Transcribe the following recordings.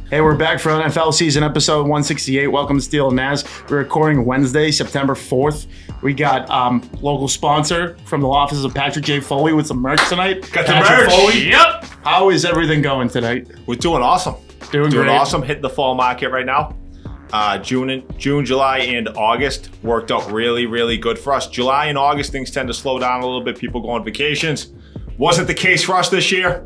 Hey, we're back for NFL season episode 168. Welcome to Steele and Nazz. We're recording Wednesday, September 4th. We got local sponsor from the offices of Patrick J. Foley with some merch tonight. Got the Patrick merch. Foley. Yep. How is everything going tonight? We're doing awesome. Doing great. Awesome. Hitting the fall market right now. June, July, and August worked out really, really good for us. July and August, things tend to slow down a little bit. People go on vacations. Wasn't the case for us this year.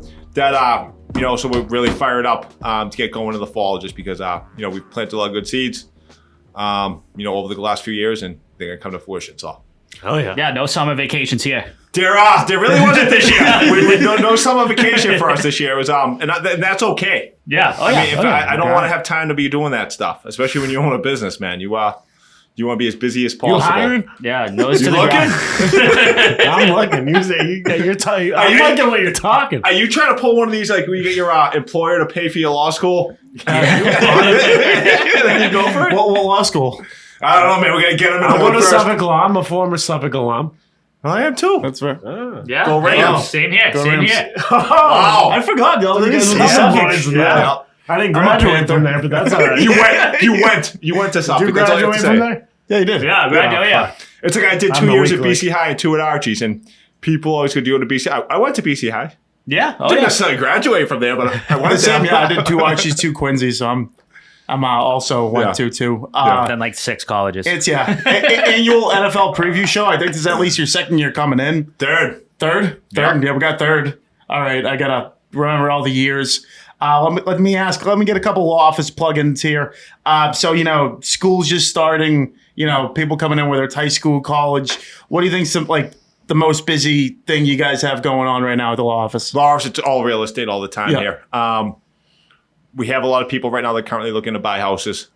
So we're really fired up to get going in the fall just because, we've planted a lot of good seeds, over the last few years, and they're going to come to fruition. So. Oh, yeah. Yeah, no summer vacations here. There really wasn't this year. No summer vacation for us this year. It was, and that's okay. Yeah. I don't want to have time to be doing that stuff, especially when you own a business, man. You want to be as busy as possible. You hiring? Yeah, nose to You the looking? ground. I'm looking. You're talking. I'm liking what you're talking. Are you trying to pull one of these, like, where you get your employer to pay for your law school? Then you go for it? What law school? I don't know, man. We're going to get him in I'm the a first. Suffolk alum, a former Suffolk alum. I am too. That's fair. Yeah. Go Rams. Same here. Go Same Rams. here. Wow. I forgot, though. You guys were Yeah. Suffolk. Yeah. I didn't I'm a graduate Panther. from there, but that's all right. You went to Suffolk. Did you That's all you have graduate to from say. there? Yeah, you did. Yeah, right. Yeah. It's like I did I'm 2 a years at weakling. BC High and 2 at Archie's, and people always go, do you go to BC High? I went to BC High. Yeah. Oh, Didn't yeah. necessarily graduate from there, but I went The same. there. Yeah, I did 2 Archies, 2 Quincy's, so I'm also went to too. Then like 6 colleges. It's annual NFL preview show. I think this is at least your second year coming in. Third. Third? Yeah. Yeah, we got third. All right, I gotta remember all the years. Let me get a couple office plugins here. School's just starting. People coming in whether it's high school, college. What do you think's the most busy thing you guys have going on right now at the law office? Law office, it's all real estate all the time Yeah. here. We have a lot of people right now that are currently looking to buy houses.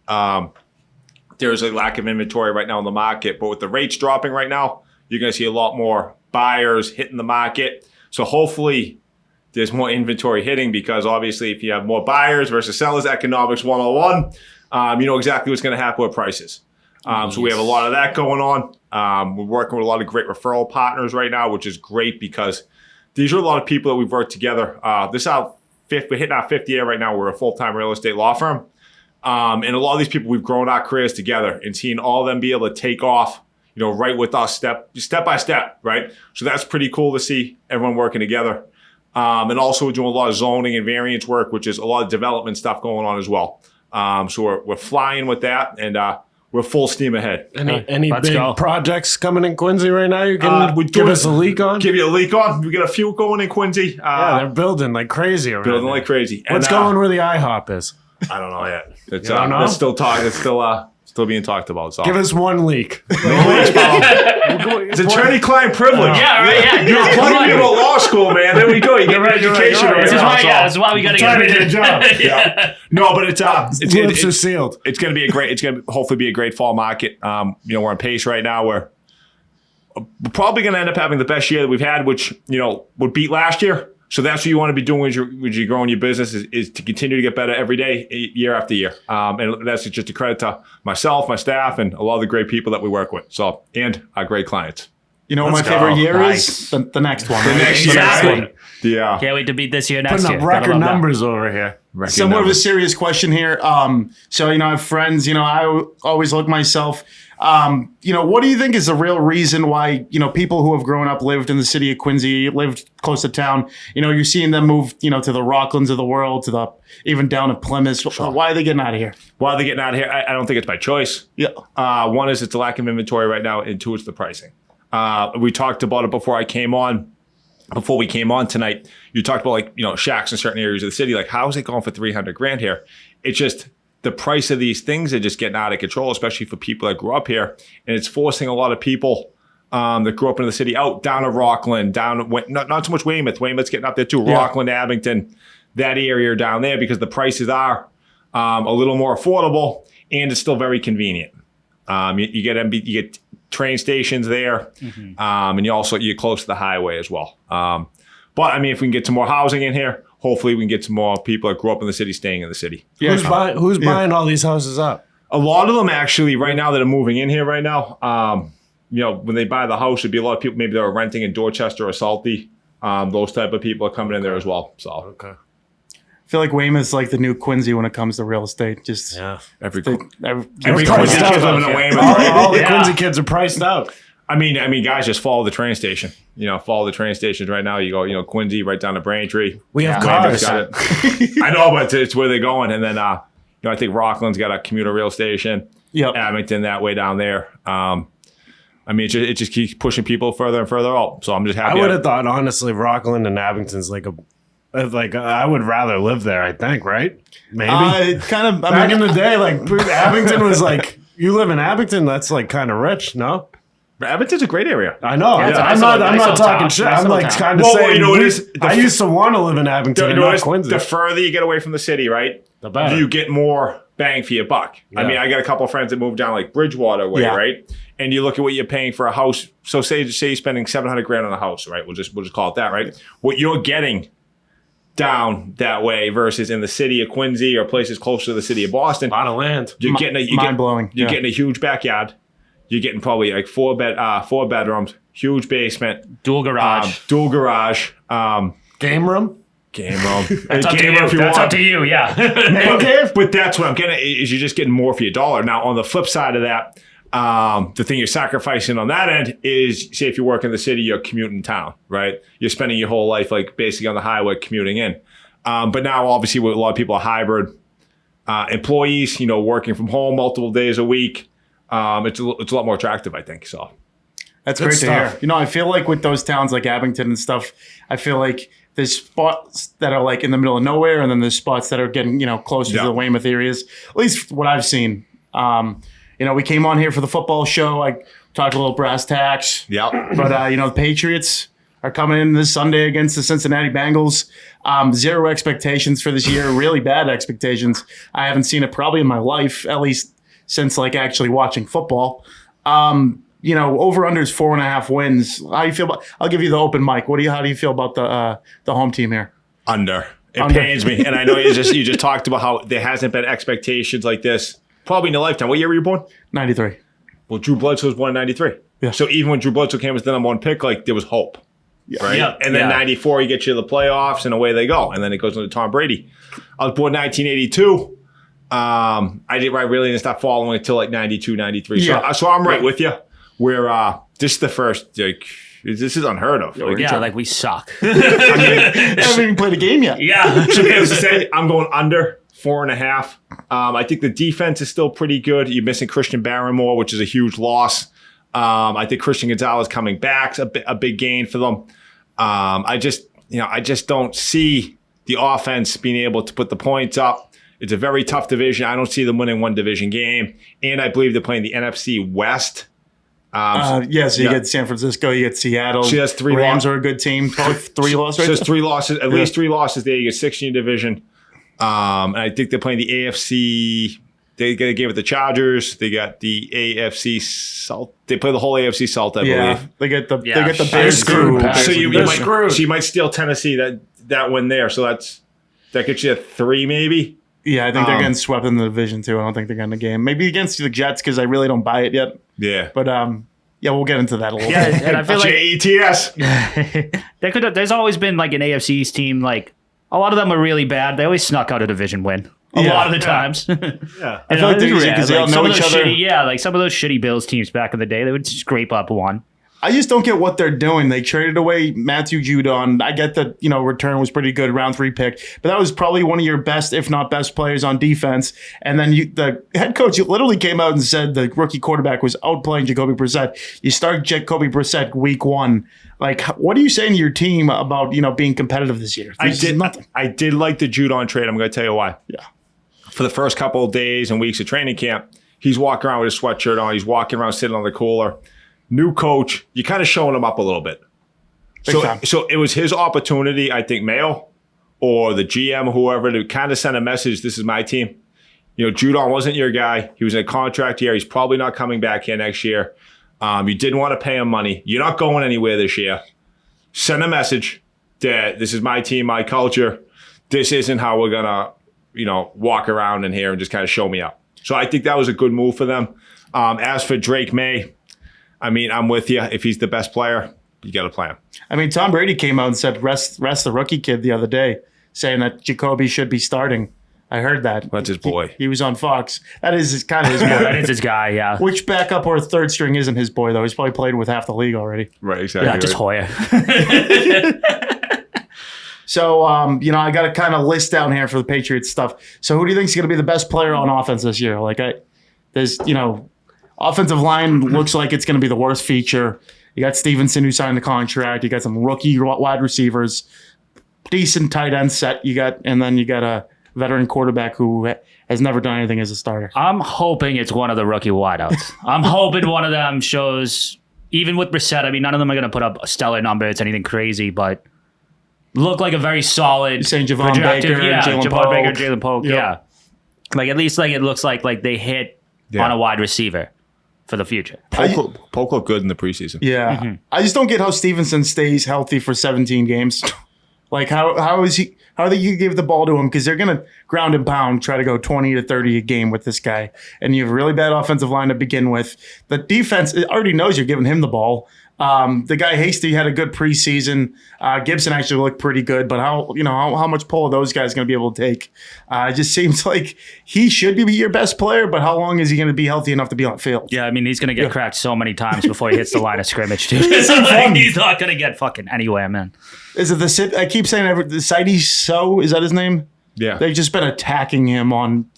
There's a lack of inventory right now in the market, but with the rates dropping right now, you're going to see a lot more buyers hitting the market. So hopefully there's more inventory hitting, because obviously if you have more buyers versus sellers, economics 101, you know exactly what's going to happen with prices. So we have a lot of that going on. We're working with a lot of great referral partners right now, which is great because these are a lot of people that we've worked together. We're hitting our 5th year right now. We're a full-time real estate law firm. And a lot of these people, we've grown our careers together and seeing all of them be able to take off, right with us step by step, right? So that's pretty cool to see everyone working together. And also we're doing a lot of zoning and variance work, which is a lot of development stuff going on as well. So we're flying with that, and we're full steam ahead. Any Let's big go. projects coming in Quincy right now? You can give us a leak on? Give you a leak on. We got a few going in Quincy. Yeah, they're building like crazy around Building there. like crazy. What's And, going where the IHOP is? I don't know yet. It's, don't know? It's still talk. It's still being talked about. So. Give us one leak. It's attorney-client privilege. Yeah, right. Yeah. You're applying to a law school, man. There we go. You get an education. right. This is why. Yeah. This is why we got to Trying to get a get job. Yeah. No, but it's Lips are sealed. it's going to be it's going to hopefully be a great fall market. We're on pace right now. We're probably going to end up having the best year that we've had, which would beat last year. So that's what you want to be doing as you're growing your business is to continue to get better every day, year after year. And that's just a credit to myself, my staff, and a lot of the great people that we work with. So, and our great clients. You know what Let's my favorite go. year Nice. is? The next one. The right? next The year. next one. Yeah. Can't wait to beat this year next Putting year. up Gotta record love that. numbers over here. Somewhat of a serious question here. I have friends. I always look myself. What do you think is the real reason why people who have grown up, lived in the city of Quincy, lived close to town, you're seeing them move, to the Rocklands of the world, even down to Plymouth. Sure. Why are they getting out of here? Why are they getting out of here? I don't think it's by choice. Yeah. One is it's a lack of inventory right now, and 2, it's the pricing. We talked about it before we came on tonight. You talked about shacks in certain areas of the city. Like, how is it going for $300,000 here? It's just the price of these things are just getting out of control, especially for people that grew up here, and it's forcing a lot of people that grew up in the city out down to Rockland, not so much Weymouth. Weymouth's getting up there too. Yeah. Rockland, Abington, that area down there, because the prices are a little more affordable, and it's still very convenient. You get train stations there, and you're close to the highway as well. But if we can get some more housing in here, hopefully we can get some more people that grew up in the city staying in the city. Yeah. Who's buying all these houses up? A lot of them actually right now that are moving in here right now, when they buy the house, it'd be a lot of people maybe that are renting in Dorchester or Salty. Those type of people are coming in there as well. So Okay. feel like Weymouth's like the new Quincy when it comes to real estate. Just Every every Quincy kid's living in Weymouth. All the Quincy kids are priced out. I mean, guys, just follow the train station. Follow the train stations right now. You go, Quincy right down to Braintree. We have Weymouth's cars. got it. I know, but it's where they're going. And then, I think Rockland's got a commuter rail station. Yep. Abington that way down there. It just keeps pushing people further and further out. So I'm just happy. I would have thought, honestly, Rockland and Abington's like I would rather live there, I think, right? Maybe. Back in the day, like Abington was like, you live in Abington, that's like kind of rich, no? Abington's a great area. I know. Yeah, I'm not talking shit. I'm like kind of saying. I used to want to live in Abington, not Quincy. The further you get away from the city, right? The better. You get more bang for your buck. Yeah. I mean, I got a couple of friends that moved down like Bridgewater way, right? And you look at what you're paying for a house. So say you're spending $700,000 on a house, right? We'll just call it that, right? What you're getting down that way versus in the city of Quincy or places closer to the city of Boston. A lot of land. You're getting mind-blowing. You're getting a huge backyard. You're getting probably like four bedrooms, huge basement, Dual garage. Game room? Game room. That's up to you. That's up to you, yeah. But that's what I'm getting at, is you're just getting more for your dollar. Now, on the flip side of that, the thing you're sacrificing on that end is, say, if you work in the city, you're commuting town, right? You're spending your whole life like basically on the highway commuting in. But now, obviously, with a lot of people are hybrid employees, working from home multiple days a week. It's a lot more attractive, I think. So that's great to hear. I feel like with those towns like Abington and stuff, I feel like there's spots that are like in the middle of nowhere, and then there's spots that are getting closer to the Weymouth areas. At least what I've seen. We came on here for the football show. I talked a little brass tacks. Yeah. But the Patriots are coming in this Sunday against the Cincinnati Bengals. Zero expectations for this year. Really bad expectations. I haven't seen it probably in my life, at least since like actually watching football. Over under is 4.5 wins. How do you feel about? I'll give you the open mic. How do you feel about the home team here? Under. It pains me, and I know you just talked about how there hasn't been expectations like this probably in your lifetime. What year were you born? 93. Well, Drew Bledsoe was born in 93. Yeah. So even when Drew Bledsoe came as the number one pick, like there was hope. Yeah. Right. Yeah. And then 94, you get you to the playoffs, and away they go. And then it goes into Tom Brady. I was born 1982. I really didn't start following until like 92, 93. Yeah. So I'm right with you. Where this is the first, this is unheard of. We suck. I haven't even played a game yet. Yeah. So needless to say, I'm going under 4.5. I think the defense is still pretty good. You're missing Christian Barrymore, which is a huge loss. I think Christian Gonzalez coming back's a big gain for them. I just don't see the offense being able to put the points up. It's a very tough division. I don't see them winning one division game. And I believe they're playing the NFC West. So you get San Francisco, you get Seattle. She has 3 Rams losses. are a good team. Both 3 losses. She has 3 losses, at least 3 losses there. You get 16 division. And I think they're playing the AFC. They gave it the Chargers. They got the AFC South. They play the whole AFC South, I believe. They get the Bears screwed. screwed. So you might steal Tennessee that win there. So that gets you a 3 maybe. Yeah, I think they're getting swept in the division too. I don't think they're getting the game. Maybe against the Jets because I really don't buy it yet. Yeah. But we'll get into that a little Yeah, bit. and I feel like ETS. there's always been like an AFC East team. Like a lot of them are really bad. They always snuck out a division win. A lot of the times. Yeah. I feel like they're easy because they all know each other. Like some of those shitty Bills teams back in the day, they would scrape up one. I just don't get what they're doing. They traded away Matthew Judon. I get that, return was pretty good, round 3 pick, but that was probably one of your best, if not best players on defense. And then the head coach literally came out and said the rookie quarterback was outplaying Jacoby Brissett. You start Jacoby Brissett week 1. Like, what are you saying to your team about, being competitive this year? I did like the Judon trade. I'm going to tell you why. Yeah. For the first couple of days and weeks of training camp, he's walking around with his sweatshirt on. He's walking around sitting on the cooler. New coach, you're kind of showing him up a little bit. So it was his opportunity, I think, Mayo or the GM or whoever, to kind of send a message, this is my team. Judon wasn't your guy. He was in a contract year. He's probably not coming back here next year. You didn't want to pay him money. You're not going anywhere this year. Send a message that this is my team, my culture. This isn't how we're going to, walk around in here and just kind of show me up. So I think that was a good move for them. As for Drake May, I'm with you. If he's the best player, you got to play him. Tom Brady came out and said, rest the rookie kid the other day. saying that Jacoby should be starting. I heard that. That's his boy. He was on Fox. That is kind of his boy. That is his guy, yeah. Which backup or third string isn't his boy, though? He's probably played with half the league already. Right, exactly. Yeah, just Hoyer. So, I got a kind of list down here for the Patriots stuff. So who do you think is going to be the best player on offense this year? There's offensive line looks like it's going to be the worst feature. You got Stevenson who signed the contract. You got some rookie wide receivers, decent tight end set. And then you got a veteran quarterback who has never done anything as a starter. I'm hoping it's one of the rookie wideouts. I'm hoping one of them shows, even with Brissett, I mean, none of them are going to put up stellar numbers, anything crazy, but look like a very solid. You're saying Javon Baker, Jalen Polk, yeah. Like, at least it looks like they hit on a wide receiver for the future. Polk looked good in the preseason. Yeah. Mm-hmm. I just don't get how Stevenson stays healthy for 17 games. Like, how is he? How are they going to give the ball to him? Because they're going to ground and pound, try to go 20 to 30 a game with this guy. And you have a really bad offensive line to begin with. The defense already knows you're giving him the ball. The guy Hasty had a good preseason. Gibson actually looked pretty good, but how much pull are those guys going to be able to take? It just seems like he should be your best player, but how long is he going to be healthy enough to be on the field? Yeah, I mean, he's going to get cracked so many times before he hits the line of scrimmage, dude. He's not going to get fucking anywhere, man. Is it I keep saying the Sidey So, is that his name? Yeah. They've just been attacking him on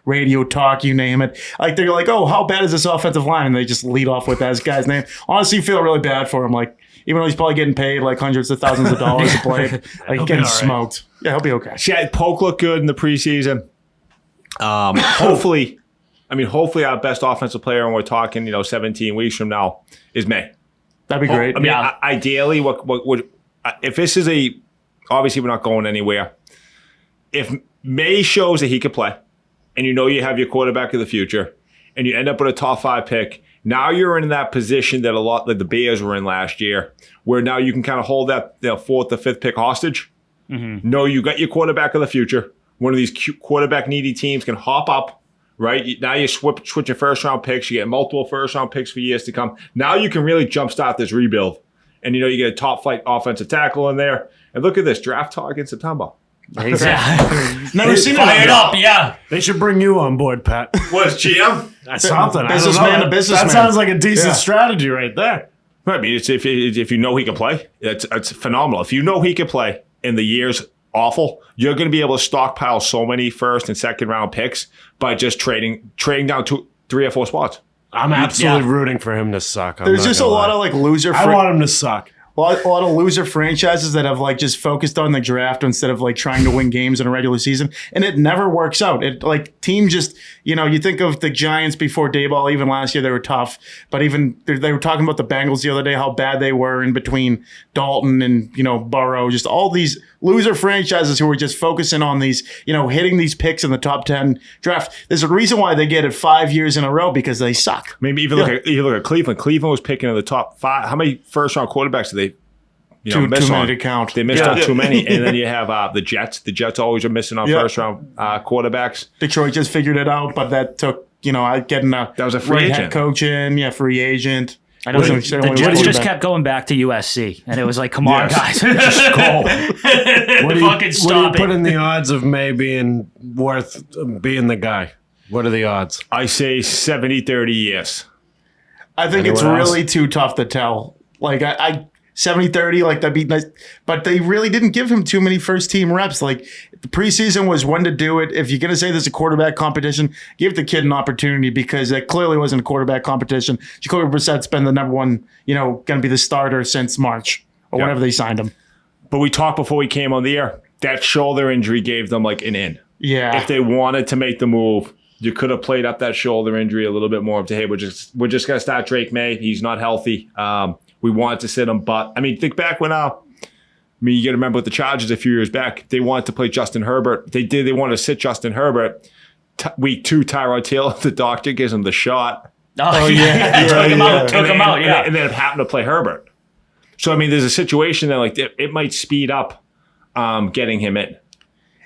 radio talk, you name it. Like, they're like, oh, how bad is this offensive line? And they just lead off with that guy's name. Honestly, you feel really bad for him. Like, even though he's probably getting paid like hundreds of thousands of dollars to play, like getting smoked. Yeah, he'll be okay. Yeah, Polk looked good in the preseason. Hopefully our best offensive player, and we're talking, 17 weeks from now, is May. That'd be great. I mean, ideally, what would if this is obviously we're not going anywhere. If May shows that he could play, and you have your quarterback of the future, and you end up with a top 5 pick, now you're in that position that like the Bears were in last year, where now you can kind of hold that 4th or 5th pick hostage. Mm-hmm. No, you got your quarterback of the future. One of these quarterback needy teams can hop up, right? Now you're switching first-round picks. You get multiple first-round picks for years to come. Now you can really jumpstart this rebuild. And, you get a top-flight offensive tackle in there. And look at this, draft talk in September. Exactly. Never seen it. Fired up, yeah. They should bring you on board, Pat. What's GM? That's something. Businessman to businessman. That sounds like a decent strategy right there. I mean, it's if you know he can play, it's phenomenal. If you know he can play and the year's awful, you're going to be able to stockpile so many first and second round picks by just trading down 2, 3, or 4 spots. I'm absolutely rooting for him to suck. There's just a lot of like loser. I want him to suck. A lot of loser franchises that have like just focused on the draft instead of like trying to win games in a regular season, and it never works out. It like team just you think of the Giants before Dayball. Even last year they were tough, but even they were talking about the Bengals the other day how bad they were in between Dalton and Burrow. Just all these loser franchises who were just focusing on these hitting these picks in the top 10 draft. There's a reason why they get it 5 years in a row because they suck. Maybe even look at Cleveland. Cleveland was picking in the top 5. How many first round quarterbacks did they? Too many to count. They missed on too many. And then you have the Jets. The Jets always are missing on first-round quarterbacks. Detroit just figured it out, but that took, getting that was a free agent. Head coach in, free agent. I know the Jets just kept going back to USC, and it was like, come on, guys. Just go. What do you put in the odds of May being worth being the guy? What are the odds? I say 70-30 yes. I think it's really too tough to tell. Like, I 70-30, like that'd be nice. But they really didn't give him too many first team reps. Like the preseason was when to do it. If you're going to say there's a quarterback competition, give the kid an opportunity because that clearly wasn't a quarterback competition. Jacoby Brissett's been the number one, going to be the starter since March or whenever they signed him. But we talked before we came on the air. That shoulder injury gave them like an in. Yeah. If they wanted to make the move, you could have played up that shoulder injury a little bit more. Hey, we're just going to start Drake May. He's not healthy. We wanted to sit him, but I mean, think back when you got to remember with the Chargers a few years back, they wanted to play Justin Herbert. They wanted to sit Justin Herbert. Week 2, Tyrod Taylor, the doctor gives him the shot. Oh yeah. Took him out. And then it happened to play Herbert. So I mean, there's a situation that like it might speed up getting him in.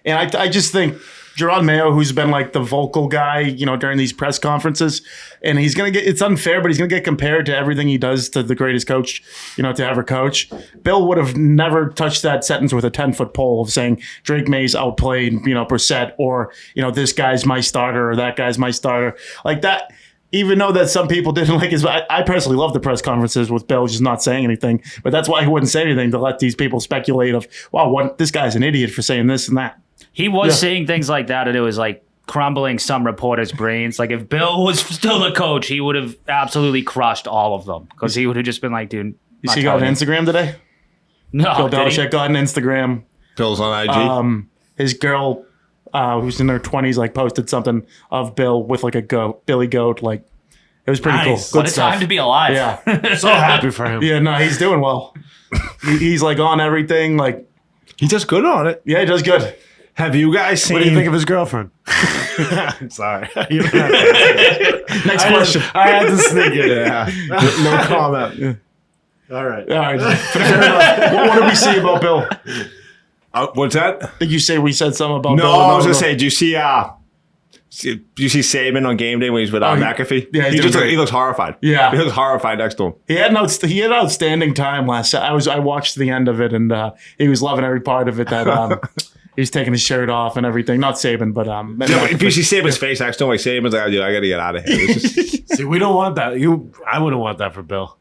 And I just think Gerard Mayo, who's been like the vocal guy, during these press conferences, and he's going to get, it's unfair, but he's going to get compared to everything he does to the greatest coach, to ever coach. Bill would have never touched that sentence with a 10-foot pole of saying Drake May's outplayed, Brissett, or, this guy's my starter or that guy's my starter. Like that. Even though that some people didn't like his, I personally love the press conferences with Bill just not saying anything. But that's why he wouldn't say anything, to let these people speculate of, wow, this guy's an idiot for saying this and that. He was saying things like that, and it was like crumbling some reporters' brains. Like if Bill was still the coach, he would have absolutely crushed all of them, because he would have just been like, dude. You see, he got an Instagram today? No, Bill Belichick got an Instagram. Bill's on IG. His girl, who's in her 20s, like posted something of Bill with like a goat, Billy Goat. Like, it was pretty cool. Good What a stuff. time to be alive. Yeah. So happy for him. Yeah, no, he's doing well. He's like on everything. Like, He does good on it. yeah, he does good. Have you guys seen? What do you think of his girlfriend? Sorry. You don't have to- Next question. I had to sneak it. Yeah. No comment. All right. All right. Fair enough. What did we say about Bill? What's that? Did you say we said something about No, Bill? I was gonna say, do you see Saban on game day when he's with McAfee? Yeah, he looks horrified. Yeah. He looks horrified next to him. He had an outstanding time last. I watched the end of it, and he was loving every part of it. That he was taking his shirt off and everything. Not Saban, but If you see Saban's face next to him, like Saban's like, I gotta get out of here. This is- See, we don't want that. I wouldn't want that for Bill.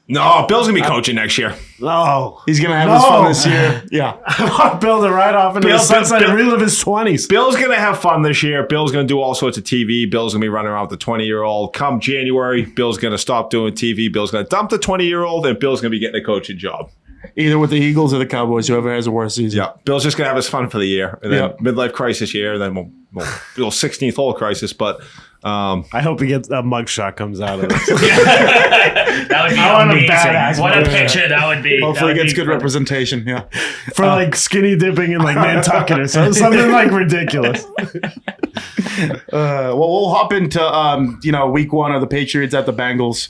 No, Bill's gonna be coaching next year. No. he's gonna have his fun this year. Yeah. I want Bill to ride off into the sunset and relive his 20s. Bill's gonna have fun this year. Bill's gonna do all sorts of TV. Bill's gonna be running around with the 20-year-old. Come January, Bill's gonna stop doing TV. Bill's gonna dump the 20-year-old, and Bill's gonna be getting a coaching job. Either with the Eagles or the Cowboys, whoever has the worst season. Yeah, Bill's just gonna have his fun for the year, and then Yep. midlife crisis year, and then we'll 16th hole crisis. But I hope he gets a mugshot comes out of it. That would be I want a amazing. badass What a mugshot. picture that would be. Hopefully, That he would gets be good representation. Yeah. For like skinny dipping in like Nantucket or something like ridiculous. Well, we'll hop into week one of the Patriots at the Bengals.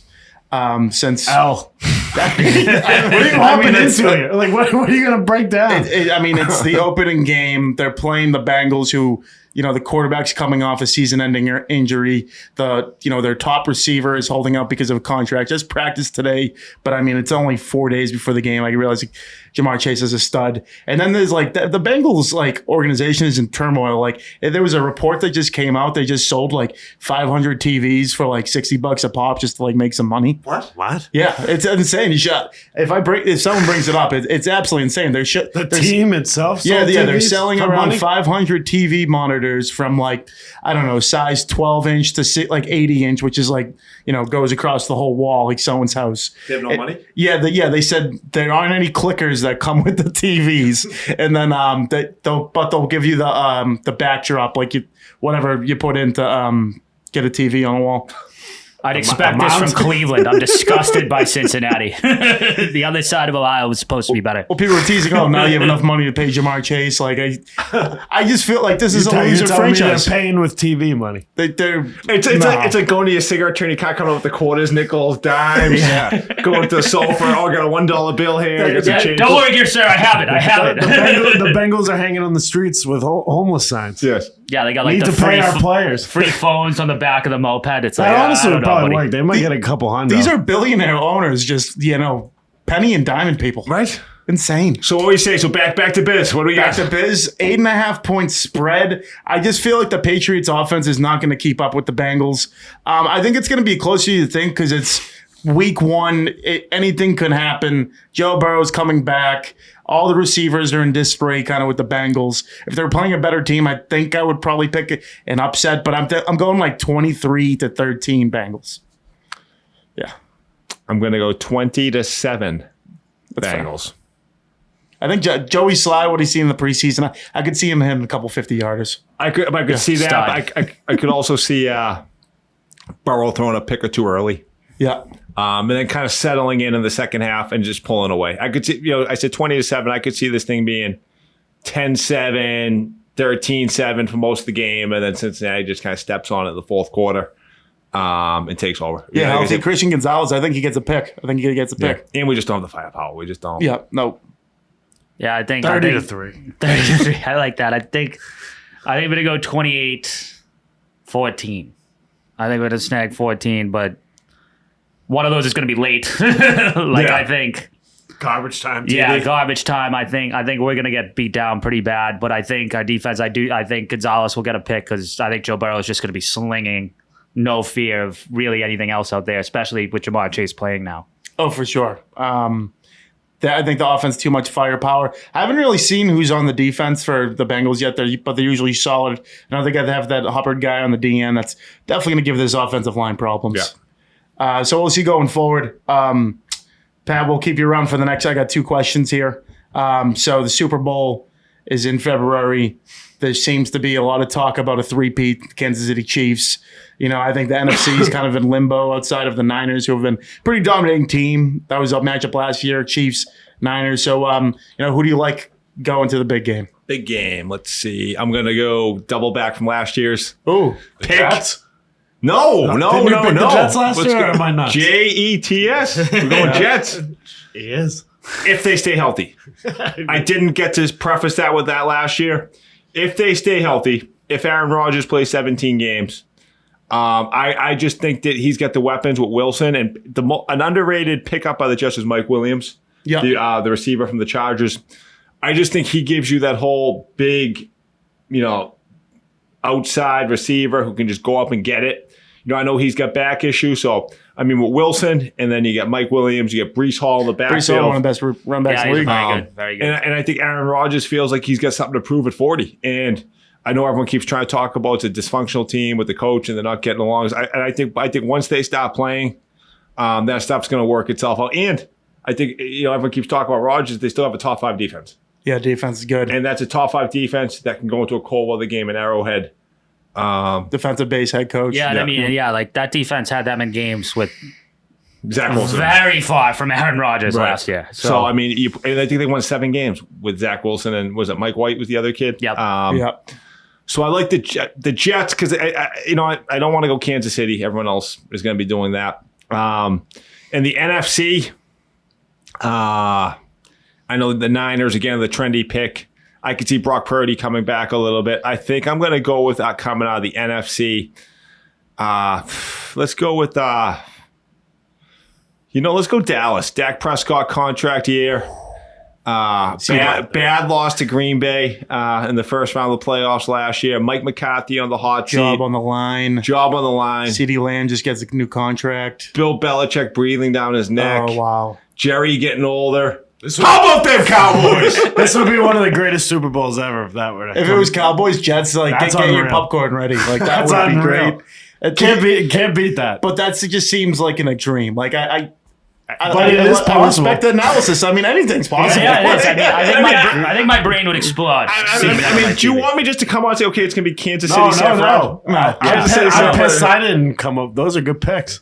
Since L. what What are you hopping into here? Like, what are you going to break down? it's the opening game. They're playing the Bengals, who, the quarterback's coming off a season-ending injury. Their top receiver is holding out because of a contract. Just practiced today, but it's only 4 days before the game. I realize Jamar Chase is a stud. And then there's like the Bengals organization is in turmoil. Like, there was a report that just came out. They just sold 500 TVs for $60 a pop just to make some money. What? Yeah, it's insane. If someone brings it up, it's absolutely insane. The team itself? Yeah, sold they're TVs selling for around money? 500 TV monitors from size 12-inch to 80-inch, which is goes across the whole wall someone's house. they have no money. Yeah, they said there aren't any clickers that come with the TVs, and then they'll give you the backdrop whatever you put in to get a TV on the wall. I'd expect this from Cleveland. I'm disgusted by Cincinnati. The other side of Ohio was supposed to be better. Well, people were teasing, now you have enough money to pay Jamar Chase. I just feel like this is a loser You're telling me franchise. they're paying with TV money. It's like going to your cigarette turn. You can't come up with the quarters, nickels, dimes. Going to the sofa. I got a $1 bill here. I got some change. Don't worry, dear sir. I have it. I have it. The Bengals are hanging on the streets with homeless signs. Yes. Yeah, they got Need the to pay our players. free phones on the back of the moped. It's That honestly I would don't know, probably buddy. work. They might get a couple hundred. These are billionaire owners, just penny and diamond people. Right. Insane. So what do you say? So back to biz. What do we Back got? to biz, 8.5 point spread. I just feel like the Patriots offense is not going to keep up with the Bengals. I think it's going to be closer to you think because it's week one. Anything could happen. Joe Burrow's coming back. All the receivers are in disarray kind of with the Bengals. If they're playing a better team, I think I would probably pick an upset, but I'm going 23-13 Bengals. Yeah. I'm going to go 20-7 Bengals. I think Joey Sly, what he's seen in the preseason, I could see him hitting a couple 50-yarders. I could see that. Stud. I could also see Burrow throwing a pick or two early. Yeah. And then kind of settling in the second half and just pulling away. I could see, I said 20-7. I could see this thing being 10-7, 13-7 for most of the game, and then Cincinnati just kind of steps on it in the fourth quarter and takes over. Yeah, like I healthy said, Christian Gonzalez, I think he gets a pick. yeah. And we just don't have the firepower. We just don't. Yeah, no. Yeah, I think 30-3. 30-3. I like that. I think I think we're going to go 28-14. I think we're going to snag 14, but one of those is going to be late. I think. Garbage time. TV. Yeah, garbage time. I think we're going to get beat down pretty bad, but I think our defense, I think Gonzalez will get a pick because I think Joe Burrow is just going to be slinging, no fear of really anything else out there, especially with Jamar Chase playing now. Oh, for sure. I think the offense too much firepower. I haven't really seen who's on the defense for the Bengals yet, but they're usually solid. And I think they have that Hubbard guy on the DN that's definitely going to give this offensive line problems. Yeah. So we'll see going forward. Pat, we'll keep you around for the next. I got 2 questions here. So the Super Bowl is in February. There seems to be a lot of talk about a three-peat, Kansas City Chiefs. I think the NFC is kind of in limbo outside of the Niners, who have been a pretty dominating team. That was a matchup last year, Chiefs, Niners. So, who do you like going to the big game? Big game. Let's see. I'm going to go double back from last year's. Ooh, pick. Jets? No. The Jets last year, or am I nuts? Jets. We're going Jets. He is. If they stay healthy. I didn't get to preface that with that last year. If they stay healthy, if Aaron Rodgers plays 17 games, I just think that he's got the weapons with Wilson, and an underrated pickup by the Jets is Mike Williams, the receiver from the Chargers. I just think he gives you that whole big, outside receiver who can just go up and get it. I know he's got back issues, so with Wilson, and then you got Mike Williams, you got Breece Hall in the backfield. Breece Hall, one of the best run backs in the league. Very good. And I think Aaron Rodgers feels like he's got something to prove at 40. And I know everyone keeps trying to talk about it's a dysfunctional team with the coach and they're not getting along. I think once they stop playing, that stuff's going to work itself out. And I think everyone keeps talking about Rodgers. They still have a top 5 defense. Yeah, defense is good, and that's a top 5 defense that can go into a cold weather game in Arrowhead. Defensive base head coach. Yeah, like that defense had them in games with Zach Wilson. Very far from Aaron Rodgers last year. So I think they won 7 games with Zach Wilson, and was it Mike White was the other kid? Yep. Yep. So I like the Jets because I don't want to go Kansas City. Everyone else is going to be doing that. And the NFC, I know the Niners again, the trendy pick. I could see Brock Purdy coming back a little bit. I think I'm going to go with coming out of the NFC. Let's go with let's go Dallas. Dak Prescott contract year. Bad loss to Green Bay in the first round of the playoffs last year. Mike McCarthy on the hot seat. Job on the line. CeeDee Lamb just gets a new contract. Bill Belichick breathing down his neck. Oh, wow. Jerry getting older. How about them Cowboys? This would be one of the greatest Super Bowls ever if that were to If it was Cowboys, Jets, get your popcorn ready. Like that would be unreal. Great. Can't beat that. But it just seems like in a dream. Like I possible. respect the analysis. anything's possible. Yeah, it is. I think my brain would explode. Do you want me just to come on and say, okay, it's going to be Kansas City? No. I'm pissed I didn't come up. Those are good picks.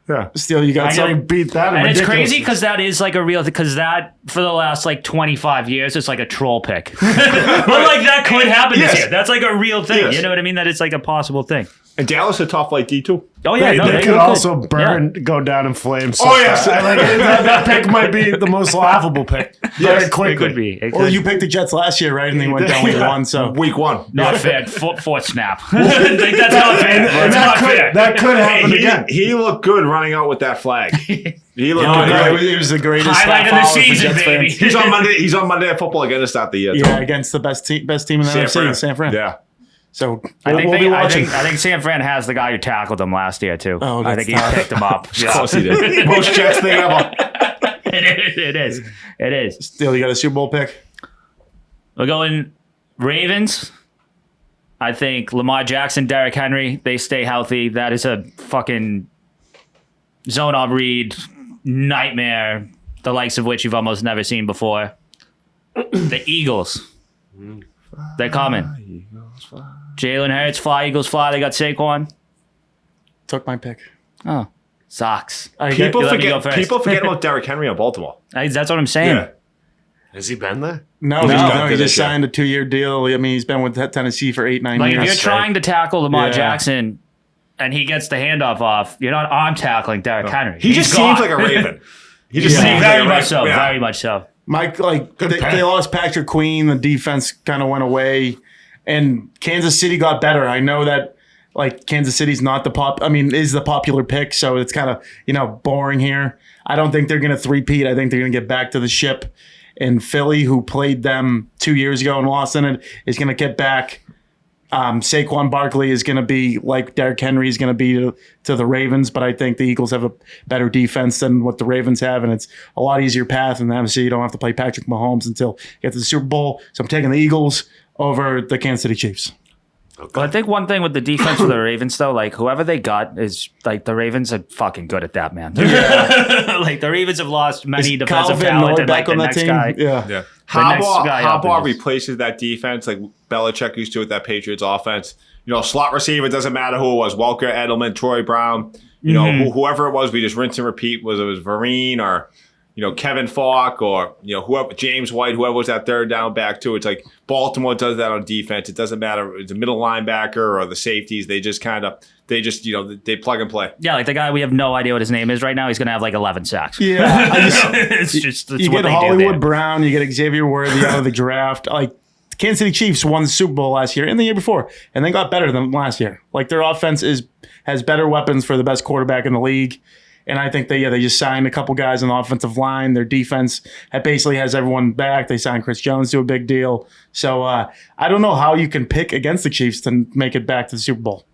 Yeah. Still, you got something beat that. And it's crazy because that is like a real, because that for the last 25 years, it's like a troll pick. But that could happen this year. That's like a real thing. Yes. You know what I mean? That it's like a possible thing. And Dallas a top flight D2. Oh yeah, they could also go down in flames. So yes, that pick might be the most laughable pick. Very quickly. It could be. Well, you picked the Jets last year, right? And they went down week 1. So week 1, not fair. Fourth snap. That's not fair. That's not fair. That could happen again. He looked good running out with that flag. He looked good. He was the greatest highlight of the season, baby. He's on Monday Night Football again to start the year. Yeah, against the best team in the NFC, San Fran. Yeah. So I think San Fran has the guy who tackled him last year too. Oh, I think he picked him up. Of course he did. Most Jets thing ever. It is. Steele, you got a Super Bowl pick? We're going Ravens. I think Lamar Jackson, Derrick Henry, they stay healthy. That is a fucking zone read nightmare, the likes of which you've almost never seen before. The Eagles. They're coming. Jalen Hurts, fly, Eagles fly. They got Saquon. Took my pick. Oh, socks. People forget about Derrick Henry on Baltimore. That's what I'm saying. Yeah. Has he been there? No, he just signed a 2-year deal. He's been with Tennessee for 8-9 years. If you're trying to tackle Lamar Jackson and he gets the handoff off, you're not arm tackling Derrick Henry. He just seems like a Raven. He just seems very much so. Yeah. Very much so. Mike, they lost Patrick Queen. The defense kind of went away. And Kansas City got better. I know that like Kansas City's not is the popular pick, so it's kind of, boring here. I don't think they're going to three-peat. I think they're going to get back to the ship. And Philly, who played them 2 years ago and lost in it, is going to get back. Saquon Barkley is going to be like Derrick Henry is going to be to the Ravens, but I think the Eagles have a better defense than what the Ravens have, and it's a lot easier path. And obviously, you don't have to play Patrick Mahomes until you get to the Super Bowl. So I'm taking the Eagles over the Kansas City Chiefs. Okay. Well, I think one thing with the defense for the Ravens, though, like whoever they got is like the Ravens are fucking good at that, man. Yeah. Like the Ravens have lost many defensive talent, and like the next team? guy. Yeah. Harbaugh replaces that defense like Belichick used to with that Patriots offense. Slot receiver, doesn't matter who it was, Walker, Edelman, Troy Brown, whoever it was, we just rinse and repeat, whether it was Vereen or Kevin Falk or whoever, James White, whoever was that third down back too. It's like Baltimore does that on defense. It doesn't matter if it's a middle linebacker or the safeties. They plug and play. Yeah, like the guy we have no idea what his name is right now. He's gonna have like 11 sacks. Yeah, it's you get Hollywood Brown, you get Xavier Worthy out of the draft. Like Kansas City Chiefs won the Super Bowl last year and the year before, and they got better than last year. Like their offense has better weapons for the best quarterback in the league. And I think they just signed a couple guys on the offensive line. Their defense basically has everyone back. They signed Chris Jones to a big deal. So I don't know how you can pick against the Chiefs to make it back to the Super Bowl.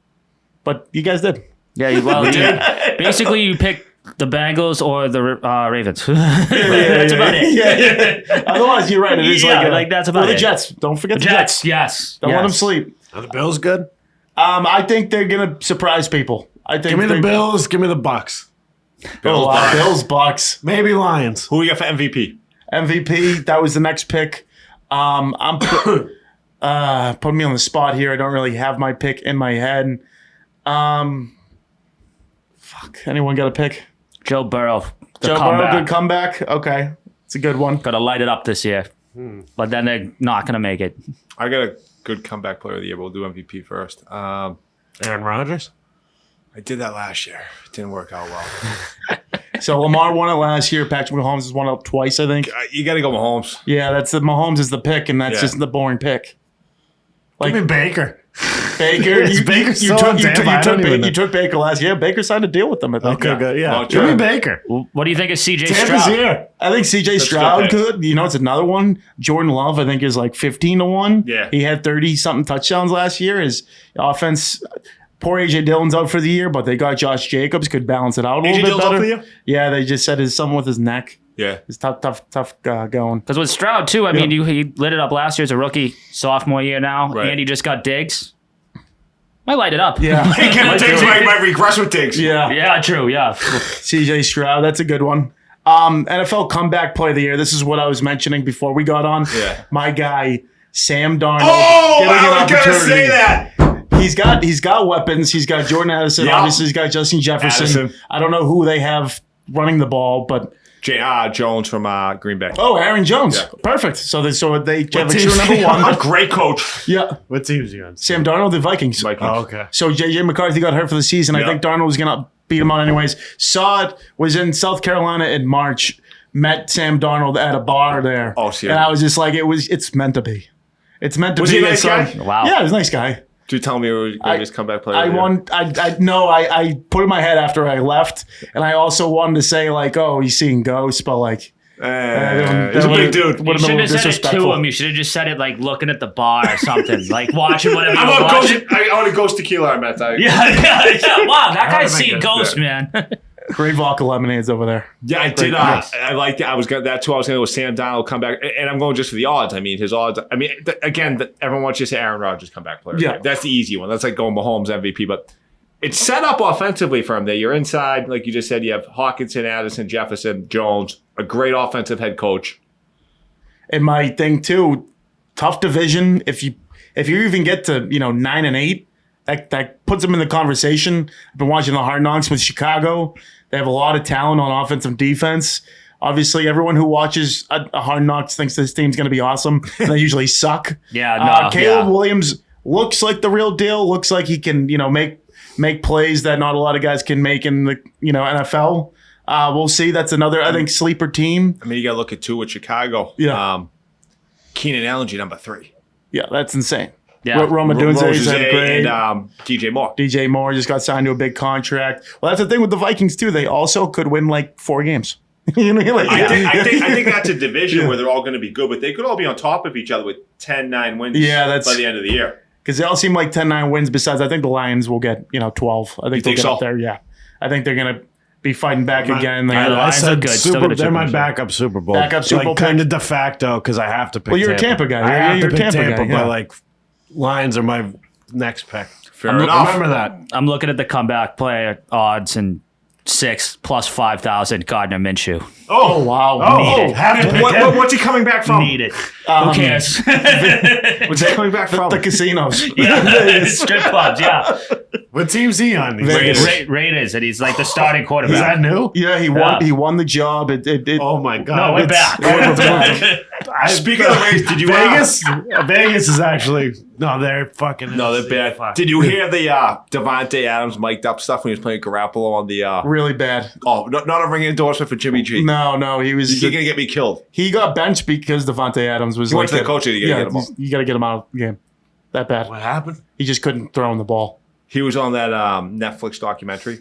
But you guys did. Yeah, basically you pick the Bengals or the Ravens. That's about it. Yeah. Otherwise, you're right. It is that's about the it. Jets. Don't forget the Jets. Yes. Don't let them sleep. Are the Bills good? I think they're going to surprise people. Give me the Bills. Give me the Bucks. Bills, Bucks. Maybe Lions. Who we got for MVP? MVP, that was the next pick. I'm putting me on the spot here. I don't really have my pick in my head. Anyone got a pick? Joe Burrow. Burrow, good comeback. Okay, it's a good one. Got to light it up this year, but then they're not going to make it. I got a good comeback player of the year. We'll do MVP first. Aaron Rodgers. I did that last year. It didn't work out well. So Lamar won it last year. Patrick Mahomes has won it twice, I think. You got to go Mahomes. Yeah, Mahomes is the pick, and that's just the boring pick. Give me Baker. You took Baker last year. Baker signed a deal with them, I think. Okay, good. Yeah. Oh, give me Baker. What do you think of CJ Tampa's Stroud? here. I think CJ Stroud could. It's another one. Jordan Love, I think, is like 15-1. Yeah. He had 30-something touchdowns last year. His offense, poor A.J. Dillon's out for the year, but they got Josh Jacobs, could balance it out a little bit better. Out for you? Yeah, they just said it's something with his neck. Yeah. It's tough going. Because with Stroud, too, I mean, he lit it up last year as a rookie, sophomore year now, right. and he just got Diggs. Might light it up. Yeah. Diggs might regress with Diggs. Yeah. Yeah, true. Yeah. CJ Stroud, that's a good one. NFL comeback play of the year. This is what I was mentioning before we got on. Yeah. My guy, Sam Darnold. I was going to say that. He's got weapons. He's got Jordan Addison. Yeah. Obviously, he's got Justin Jefferson. I don't know who they have running the ball, but Jones from Green Bay. Oh, Aaron Jones. Yeah. Perfect. So they have a true number one. A great coach. Yeah. What team's he on? Sam Darnold, the Vikings. Oh, okay. So J.J. McCarthy got hurt for the season. I think Darnold was going to beat him out anyways. Saw it, was in South Carolina in March, met Sam Darnold at a bar there. Oh, see. And I was just like, it's meant to be. It's meant to be. Was he a nice guy? Wow. Yeah, he was a nice guy. Did you tell me you were just comeback player? I put it in my head after I left, and I also wanted to say like, oh, he's seeing ghosts, but like, he's a big dude. You shouldn't have said it to him. You should have just said it like looking at the bar or something, like watching whatever you're watching. I want a ghost tequila. I meant. Yeah. Wow, that guy's seen ghosts, man. Great vodka lemonades over there. Yeah, I did. I liked it. I was going that too. I was going to go with Sam Darnold come back, and I'm going just for the odds. I mean, his odds. I mean, everyone wants you to say Aaron Rodgers comeback player. Yeah, that's the easy one. That's like going Mahomes MVP, but it's set up offensively for him. There, you're inside, like you just said. You have Hawkinson, Addison, Jefferson, Jones, a great offensive head coach. And my thing too, tough division. If you even get to 9-8. That puts them in the conversation. I've been watching the Hard Knocks with Chicago. They have a lot of talent on offense and defense. Obviously, everyone who watches a Hard Knocks thinks this team's going to be awesome. And they usually suck. Caleb Williams looks like the real deal. Looks like he can, make plays that not a lot of guys can make in the NFL. We'll see. That's another, I think, sleeper team. I mean, you got to look at two with Chicago. Yeah. Keenan Allen, number 3. Yeah, that's insane. Yeah. Roma Dunze's had a great. and DJ Moore. DJ Moore just got signed to a big contract. Well, that's the thing with the Vikings too. They also could win like 4 games. You know, like, I think that's a division where they're all going to be good, but they could all be on top of each other with 10-9 wins by the end of the year. Because they all seem like 10-9 wins. Besides, I think the Lions will get 12. I think they'll get up there. Yeah, I think they're gonna be fighting back again. I said good. They're my backup Super Bowl. Backup Super Bowl kind of de facto because I have to pick. Well, you're a Tampa guy. I have You're to a pick Tampa guy, yeah. but like Lions are my next pick. Fair enough. Remember that. I'm looking at the comeback player odds and 6 plus 5,000 Gardner Minshew. Oh wow! Need it. What's he coming back from? Need it. Who cares? What's he coming back from? The casinos. Yeah, strip clubs. Yeah, What team's he on? Raiders, and he's like the starting quarterback. Is that new? Yeah, he won. He won the job. Oh my god! No, we're back. Speaking of Raiders, did you Vegas is actually they're fucking. No, they're bad. Did you hear the Devontae Adams mic'd up stuff when he was playing Garoppolo on the? Really bad. Oh, not a ringing endorsement for Jimmy G. No, he was. He's gonna get me killed. He got benched because Devontae Adams was. He went to the coach and you gotta get him out. You got to get him out of the game. That bad. What happened? He just couldn't throw him the ball. He was on that Netflix documentary,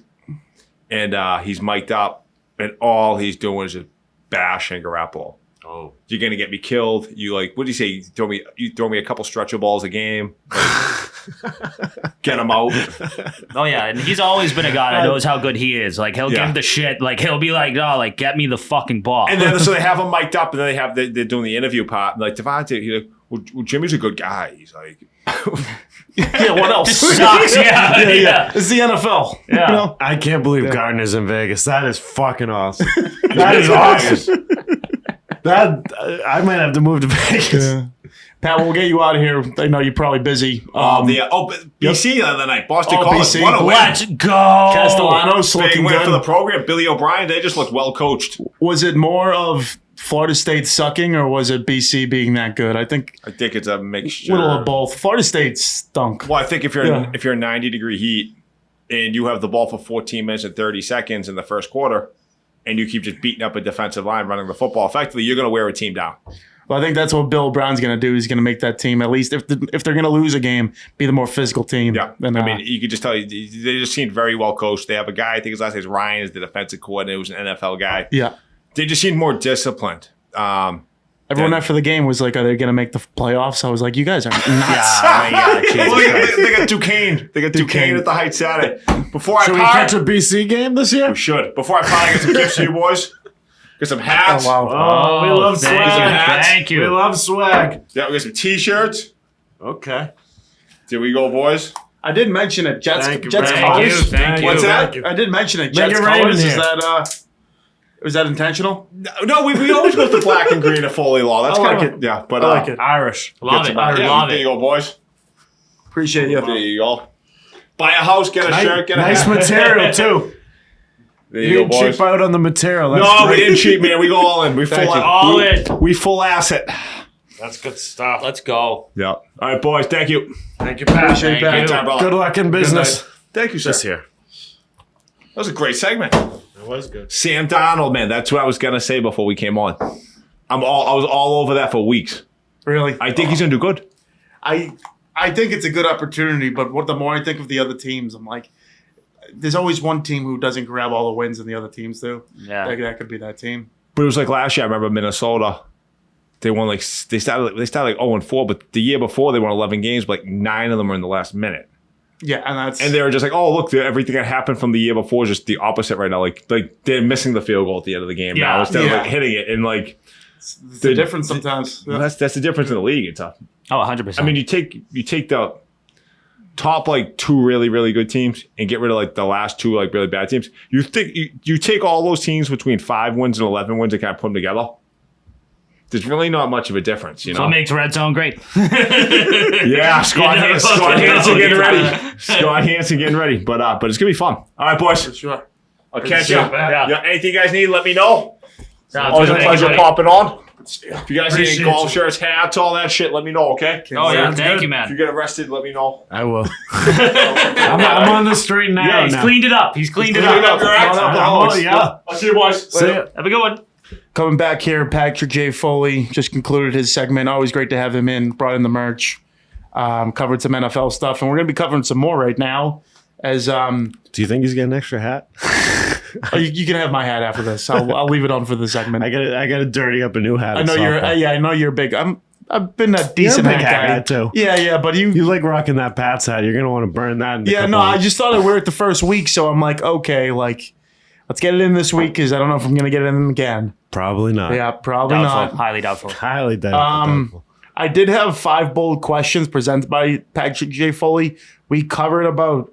and he's mic'd up, and all he's doing is just bashing Garoppolo. Oh, You're gonna get me killed. You what did he say? You throw me a couple stretcher balls a game. Get him out. Oh yeah, and he's always been a guy that knows how good he is. Like he'll give the shit. Like he'll be like, "No, like get me the fucking ball." And then so they have him mic'd up, and then they're doing the interview part. And like Devontae, he's like, well, Jimmy's a good guy. He's like, Yeah, what else? Sucks. Yeah. It's the NFL. Yeah. You know? I can't believe Gardner's in Vegas. That is fucking awesome. That is awesome. I might have to move to Vegas. Yeah. Pat, we'll get you out of here. I know you're probably busy. BC the other night, Boston College, BC. what a win. Let's go. Castellanos Big looking win good. for the program. Billy O'Brien, they just looked well coached. Was it more of Florida State sucking, or was it BC being that good? I think I think it's a mixture. a little of both. Florida State stunk. Well, I think if you're in 90-degree heat and you have the ball for 14 minutes and 30 seconds in the first quarter, and you keep just beating up a defensive line running the football effectively, you're going to wear a team down. Well, I think that's what Bill Brown's going to do. He's going to make that team, at least if they're going to lose a game, be the more physical team. Yeah. Than, I mean, you could just tell they just seemed very well coached. They have a guy, I think his last name is Ryan, is the defensive coordinator, who's an NFL guy. yeah. They just seemed more disciplined. Everyone after the game was like, "Are they going to make the playoffs?" I was like, "You guys are nuts." They got Duquesne. They got Duquesne at the Heights Saturday. Should we catch a BC game this year? We should. Before I finally get some gifts for you boys, get some hats. Oh, wow. Oh, we love thank swag. you. Thank you. We love swag. Yeah, we got some T-shirts. Okay. There we go, boys. I did mention it. Jets Thank you, Jets thank colors. you, thank you. What's that? Thank you. I did mention it. Make Jets it rain colors. in Is here. that was that intentional? No, we always go to black and green at Foley Law. That's I kind like of yeah, but I like it. Irish. Love it. Yeah, Love there it. you go, boys. Appreciate you. There you go. Buy a house, get a shirt, get a Nice hat. material, too. There You you go, didn't boys. cheap out on the material. That's No, we great. didn't cheat, man. We go all in. We full you. All in. We full asset. That's good stuff. Let's go. Yeah. All right, boys. Thank you. Thank you, Pat. Appreciate that. Good time, brother. Good luck in business. Thank you, sir. This year. That was a great segment. It was good. Sam Donald, man. That's what I was gonna say before we came on. I was all over that for weeks. Really? I think he's gonna do good. I think it's a good opportunity, but the more I think of the other teams, I'm like, there's always one team who doesn't grab all the wins and the other teams do. Yeah. That could be that team. But it was like last year. I remember Minnesota. They won they started like 0-4, but the year before they won 11 games, but like 9 of them were in the last minute. Yeah, and they were just like, oh look, everything that happened from the year before is just the opposite right now. Like they're missing the field goal at the end of the game now instead of like hitting it and like. it's the difference sometimes. Well, that's the difference in the league. It's tough. Oh, 100%. I mean, you take the top like 2 really really good teams and get rid of like the last 2 like really bad teams. You think you take all those teams between 5 wins and 11 wins and kind of put them together. There's really not much of a difference, you know. what makes Red Zone great. Yeah, Scott Hansen getting ready. Scott Hansen getting ready, but it's gonna be fun. All right, boys. Sure. I'll catch you. Yeah. Yeah. Anything you guys need, let me know. Sounds Always a good. pleasure Anybody- popping on. If you guys need any Appreciate golf you. shirts, hats, all that shit, let me know, okay? Oh, yeah. Sounds Thank good. you, If you man. get arrested, let me know. I will. I'm on the straight and Yeah, narrow he's now. cleaned it up. He's cleaned it Cleaned up. your act. Yeah. I'll see you, boys. See ya. Have a good one. Coming back here, Patrick J. Foley just concluded his segment. Always great to have him in. Brought in the merch. Covered some NFL stuff, and we're going to be covering some more right now. As Do you think he's getting an extra hat? you can have my hat after this. I'll leave it on for the segment. I got to dirty up a new hat. I know I know you're big. I've been a decent You're a big hat guy too. Yeah, but you like rocking that Pats hat. You're gonna want to burn that. I just thought I'd wear it the first week, so I'm like, okay, like let's get it in this week because I don't know if I'm gonna get it in again. Probably not. Yeah, probably Doubtful. not. Highly doubtful. Highly doubtful. I did have 5 bold questions presented by Patrick J. Foley. We covered about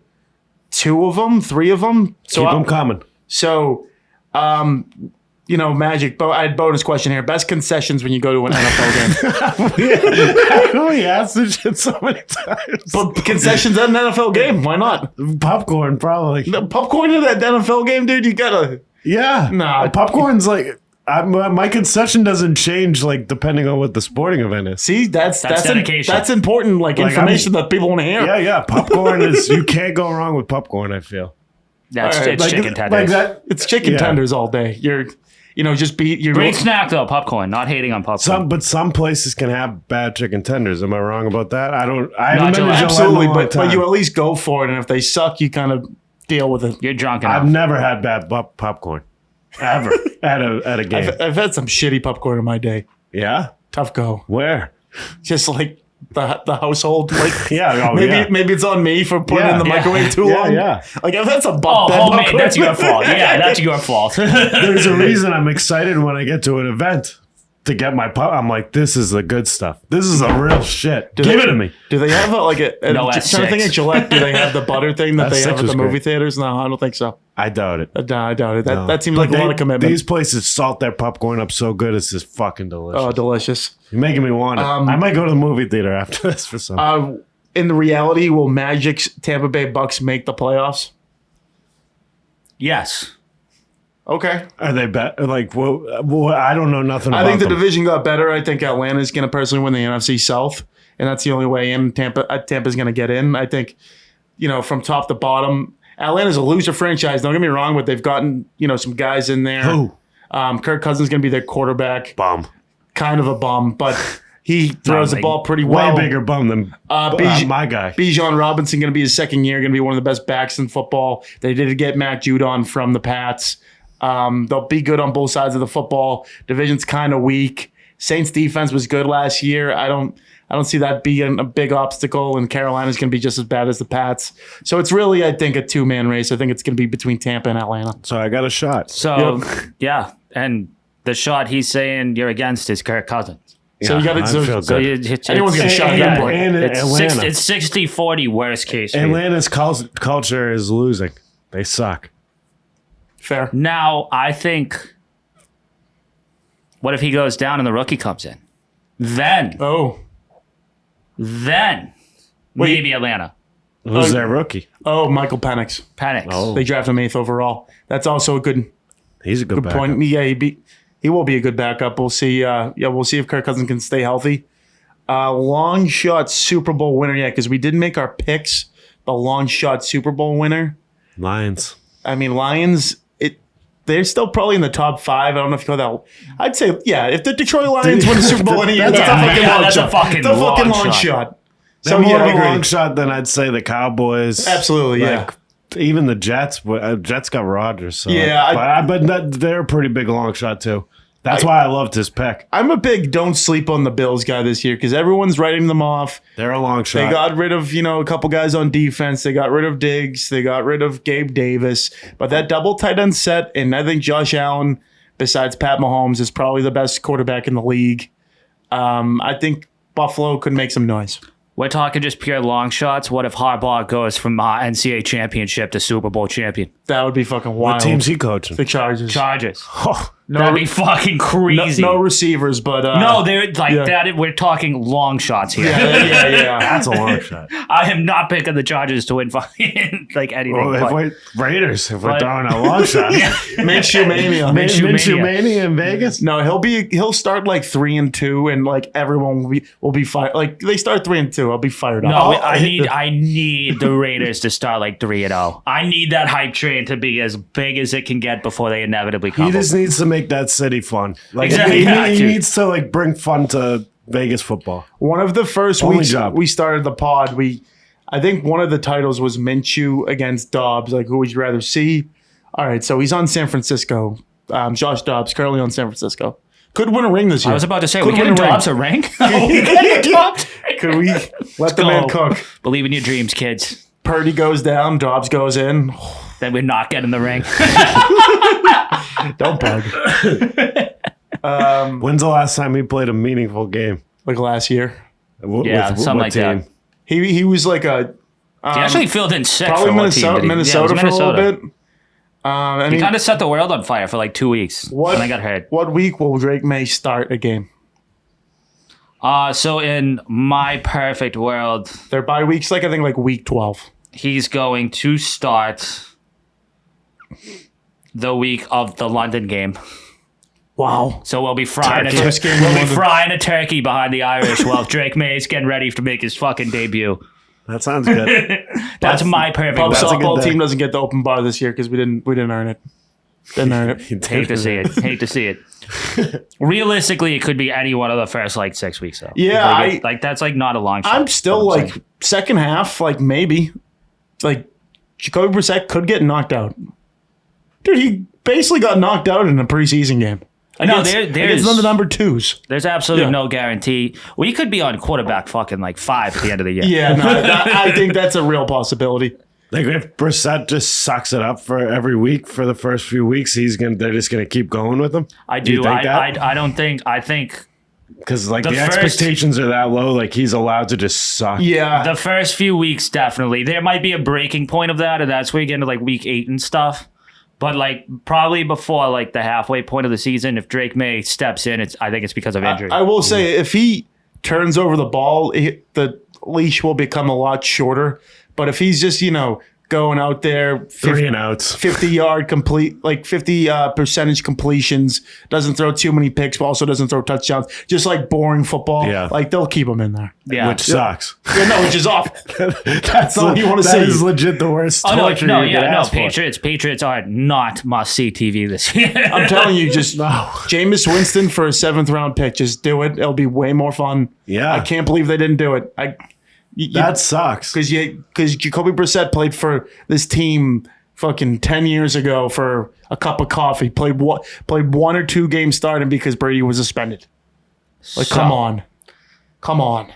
3 of them. Keep them coming. So, Magic. I had bonus question here. Best concessions when you go to an NFL game. We asked this shit so many times. But concessions at an NFL game. Why not? Popcorn, probably. Popcorn at that NFL game, dude. You gotta. Yeah. Nah. Popcorn's like. My concession doesn't change like depending on what the sporting event is. See, that's dedication. That's important, like information that people want to hear. Yeah. Popcorn is you can't go wrong with popcorn. I feel. That's All right, it's chicken tenders. Like that. It's chicken tenders all day. You're Great snack though, popcorn. Not hating on popcorn. Some places can have bad chicken tenders. Am I wrong about that? I haven't been to Gillette absolutely, in a long time. but you at least go for it, and if they suck, you kind of deal with it. You're drunk enough. I've never had bad popcorn. Ever at a game. I've had some shitty popcorn in my day. Yeah? Tough go. Where? Just like the household. Like Yeah. maybe it's on me for putting it in the microwave too long. Yeah. Like I've had some homemade. That's your fault. Yeah, that's your fault. There's a reason I'm excited when I get to an event to get my I'm like, this is the good stuff. This is the real shit. Give it to me. Do they have No trying to think S6. of Gillette? Do they have the butter thing that they S6 have at was the movie great. theaters? No, I don't think so. I doubt it. I doubt it. No. That seems But like a lot of commitment. These places salt their popcorn up so good, it's just fucking delicious. Oh, delicious. You're making me want it. I might go to the movie theater after this for some. In the reality, will Magic's Tampa Bay Bucks make the playoffs? Yes. Okay. Are they better? Like, well, I don't know nothing about I think the them. division got better. I think Atlanta's going to personally win the NFC South, and that's the only way in. Tampa's going to get in. I think, from top to bottom, Atlanta's a loser franchise. Don't get me wrong, but they've gotten, some guys in there. Who? Kirk Cousins is going to be their quarterback. Bum. Kind of a bum, but he throws the ball pretty well. Way bigger bum than my guy. Bijan Robinson going to be his second year, going to be one of the best backs in football. They did get Matt Judon from the Pats. They'll be good on both sides of the football. Division's kind of weak. Saints defense was good last year. I don't see that being a big obstacle, and Carolina's going to be just as bad as the Pats. So it's really, I think, a 2-man race. I think it's going to be between Tampa and Atlanta. So I got a shot. So yeah, and the shot he's saying you're against is Kirk Cousins. So you got I feel to. good. Anyone's got a shot at that point. And Atlanta. It's 60-40 worst case. Atlanta's culture is losing. They suck. Fair. Now I think, what if he goes down and the rookie comes in? Then maybe Atlanta. Who's their rookie? Oh, Michael Penix. Panics. They drafted him 8th overall. That's also a good He's a good backup. point. Yeah, he will be a good backup. We'll see. We'll see if Kirk Cousins can stay healthy. Long shot Super Bowl winner, because we didn't make our picks. The long shot Super Bowl winner. Lions. I mean, Lions. They're still probably in the top 5. I don't know if you call that. I'd say, if the Detroit Lions win the Super Bowl any year, that's a fucking long shot. So more of a long shot than I'd say the Cowboys. Absolutely, Even the Jets. Jets got Rodgers. So but they're a pretty big long shot too. That's why I loved his pick. I'm a big don't sleep on the Bills guy this year because everyone's writing them off. They're a long shot. They got rid of, a couple guys on defense. They got rid of Diggs. They got rid of Gabe Davis. But that double tight end set, and I think Josh Allen, besides Pat Mahomes, is probably the best quarterback in the league. I think Buffalo could make some noise. We're talking just pure long shots. What if Harbaugh goes from NCAA championship to Super Bowl champion? That would be fucking wild. What team's he coaching? The Chargers. That'd be fucking crazy. No receivers, but no, they're like that. We're talking long shots here. Yeah. That's a long shot. I am not picking the Chargers to win like anything. Well, Raiders, if we're throwing a long shot. Minshew Mania. Minshew Mania in Vegas? No, he'll start like 3-2, and like everyone will be fired. Like they start 3-2, I'll be fired up. No, I need the Raiders to start like 3-0. I need that hype train to be as big as it can get before they inevitably come. He just needs to make that city fun. Like Exactly. he needs to like bring fun to Vegas football. One of the first Only weeks job. we started the pod, I think one of the titles was Minshew against Dobbs. Like, who would you rather see? All right, so he's on San Francisco. Josh Dobbs currently on San Francisco. Could win a ring this year. I was about to say, Could we win getting a ring. Dobbs a ring? Could we let the man cook? Believe in your dreams, kids. Purdy goes down, Dobbs goes in. Then we're not getting the ring. Don't bug. When's the last time he played a meaningful game? Like last year. Yeah, something what like that. He was like a He actually filled in sick probably for what team, did he? Minnesota Yeah, for it was a little bit. He kind of set the world on fire for like 2 weeks. What- And I got hurt. What week will Drake May start a game? So in my perfect world, Their bye weeks, like I think like week 12. he's going to start the week of the London game. Wow. So we'll be frying First game in London. a turkey behind the Irish while Drake May is getting ready to make his fucking debut. That sounds good. That's my perfect Pub world. That's a good softball day. team doesn't get the open bar this year because we didn't earn it. Didn't earn it. Hate to see it. Hate to see it. Realistically, it could be any one of the first like 6 weeks though. Yeah, like that's like not a long shot. I'm still That's what like second half, like maybe. Like Jacoby Brissett could get knocked out. Dude, he basically got knocked out in a preseason game. No, Against there's none of the number twos. There's absolutely Yeah. no guarantee. We could be on quarterback fucking like 5 at the end of the year. Yeah, no, I think that's a real possibility. Like if Brissett just sucks it up for every week for the first few weeks, they're just gonna keep going with him. I You do. think that? I don't think. I think Because like the first- expectations are that low, like he's allowed to just suck. Yeah. the first few weeks definitely. There might be a breaking point of that, and that's where you get into like week 8 and stuff. But like probably before like the halfway point of the season, if Drake May steps in, I think it's because of injury. I will say, if he turns over the ball, the leash will become a lot shorter. But if he's just, going out there, 3 and outs. 50-yard complete, like 50 percentage completions, doesn't throw too many picks, but also doesn't throw touchdowns, just like boring football, Yeah. like they'll keep him in there. yeah. Which sucks. Yeah, no, which is off. That's all you wanna That see. is legit the worst Oh no, torture no, you could yeah, no. ask for. Patriots are not must see TV this year. I'm telling you, just No. Jameis Winston for a 7th round pick. Just do it. It'll be way more fun. Yeah. I can't believe they didn't do it. That sucks. Because Jacoby Brissett played for this team fucking 10 years ago for a cup of coffee. Played 1 or 2 games starting because Brady was suspended. Like, So- come on,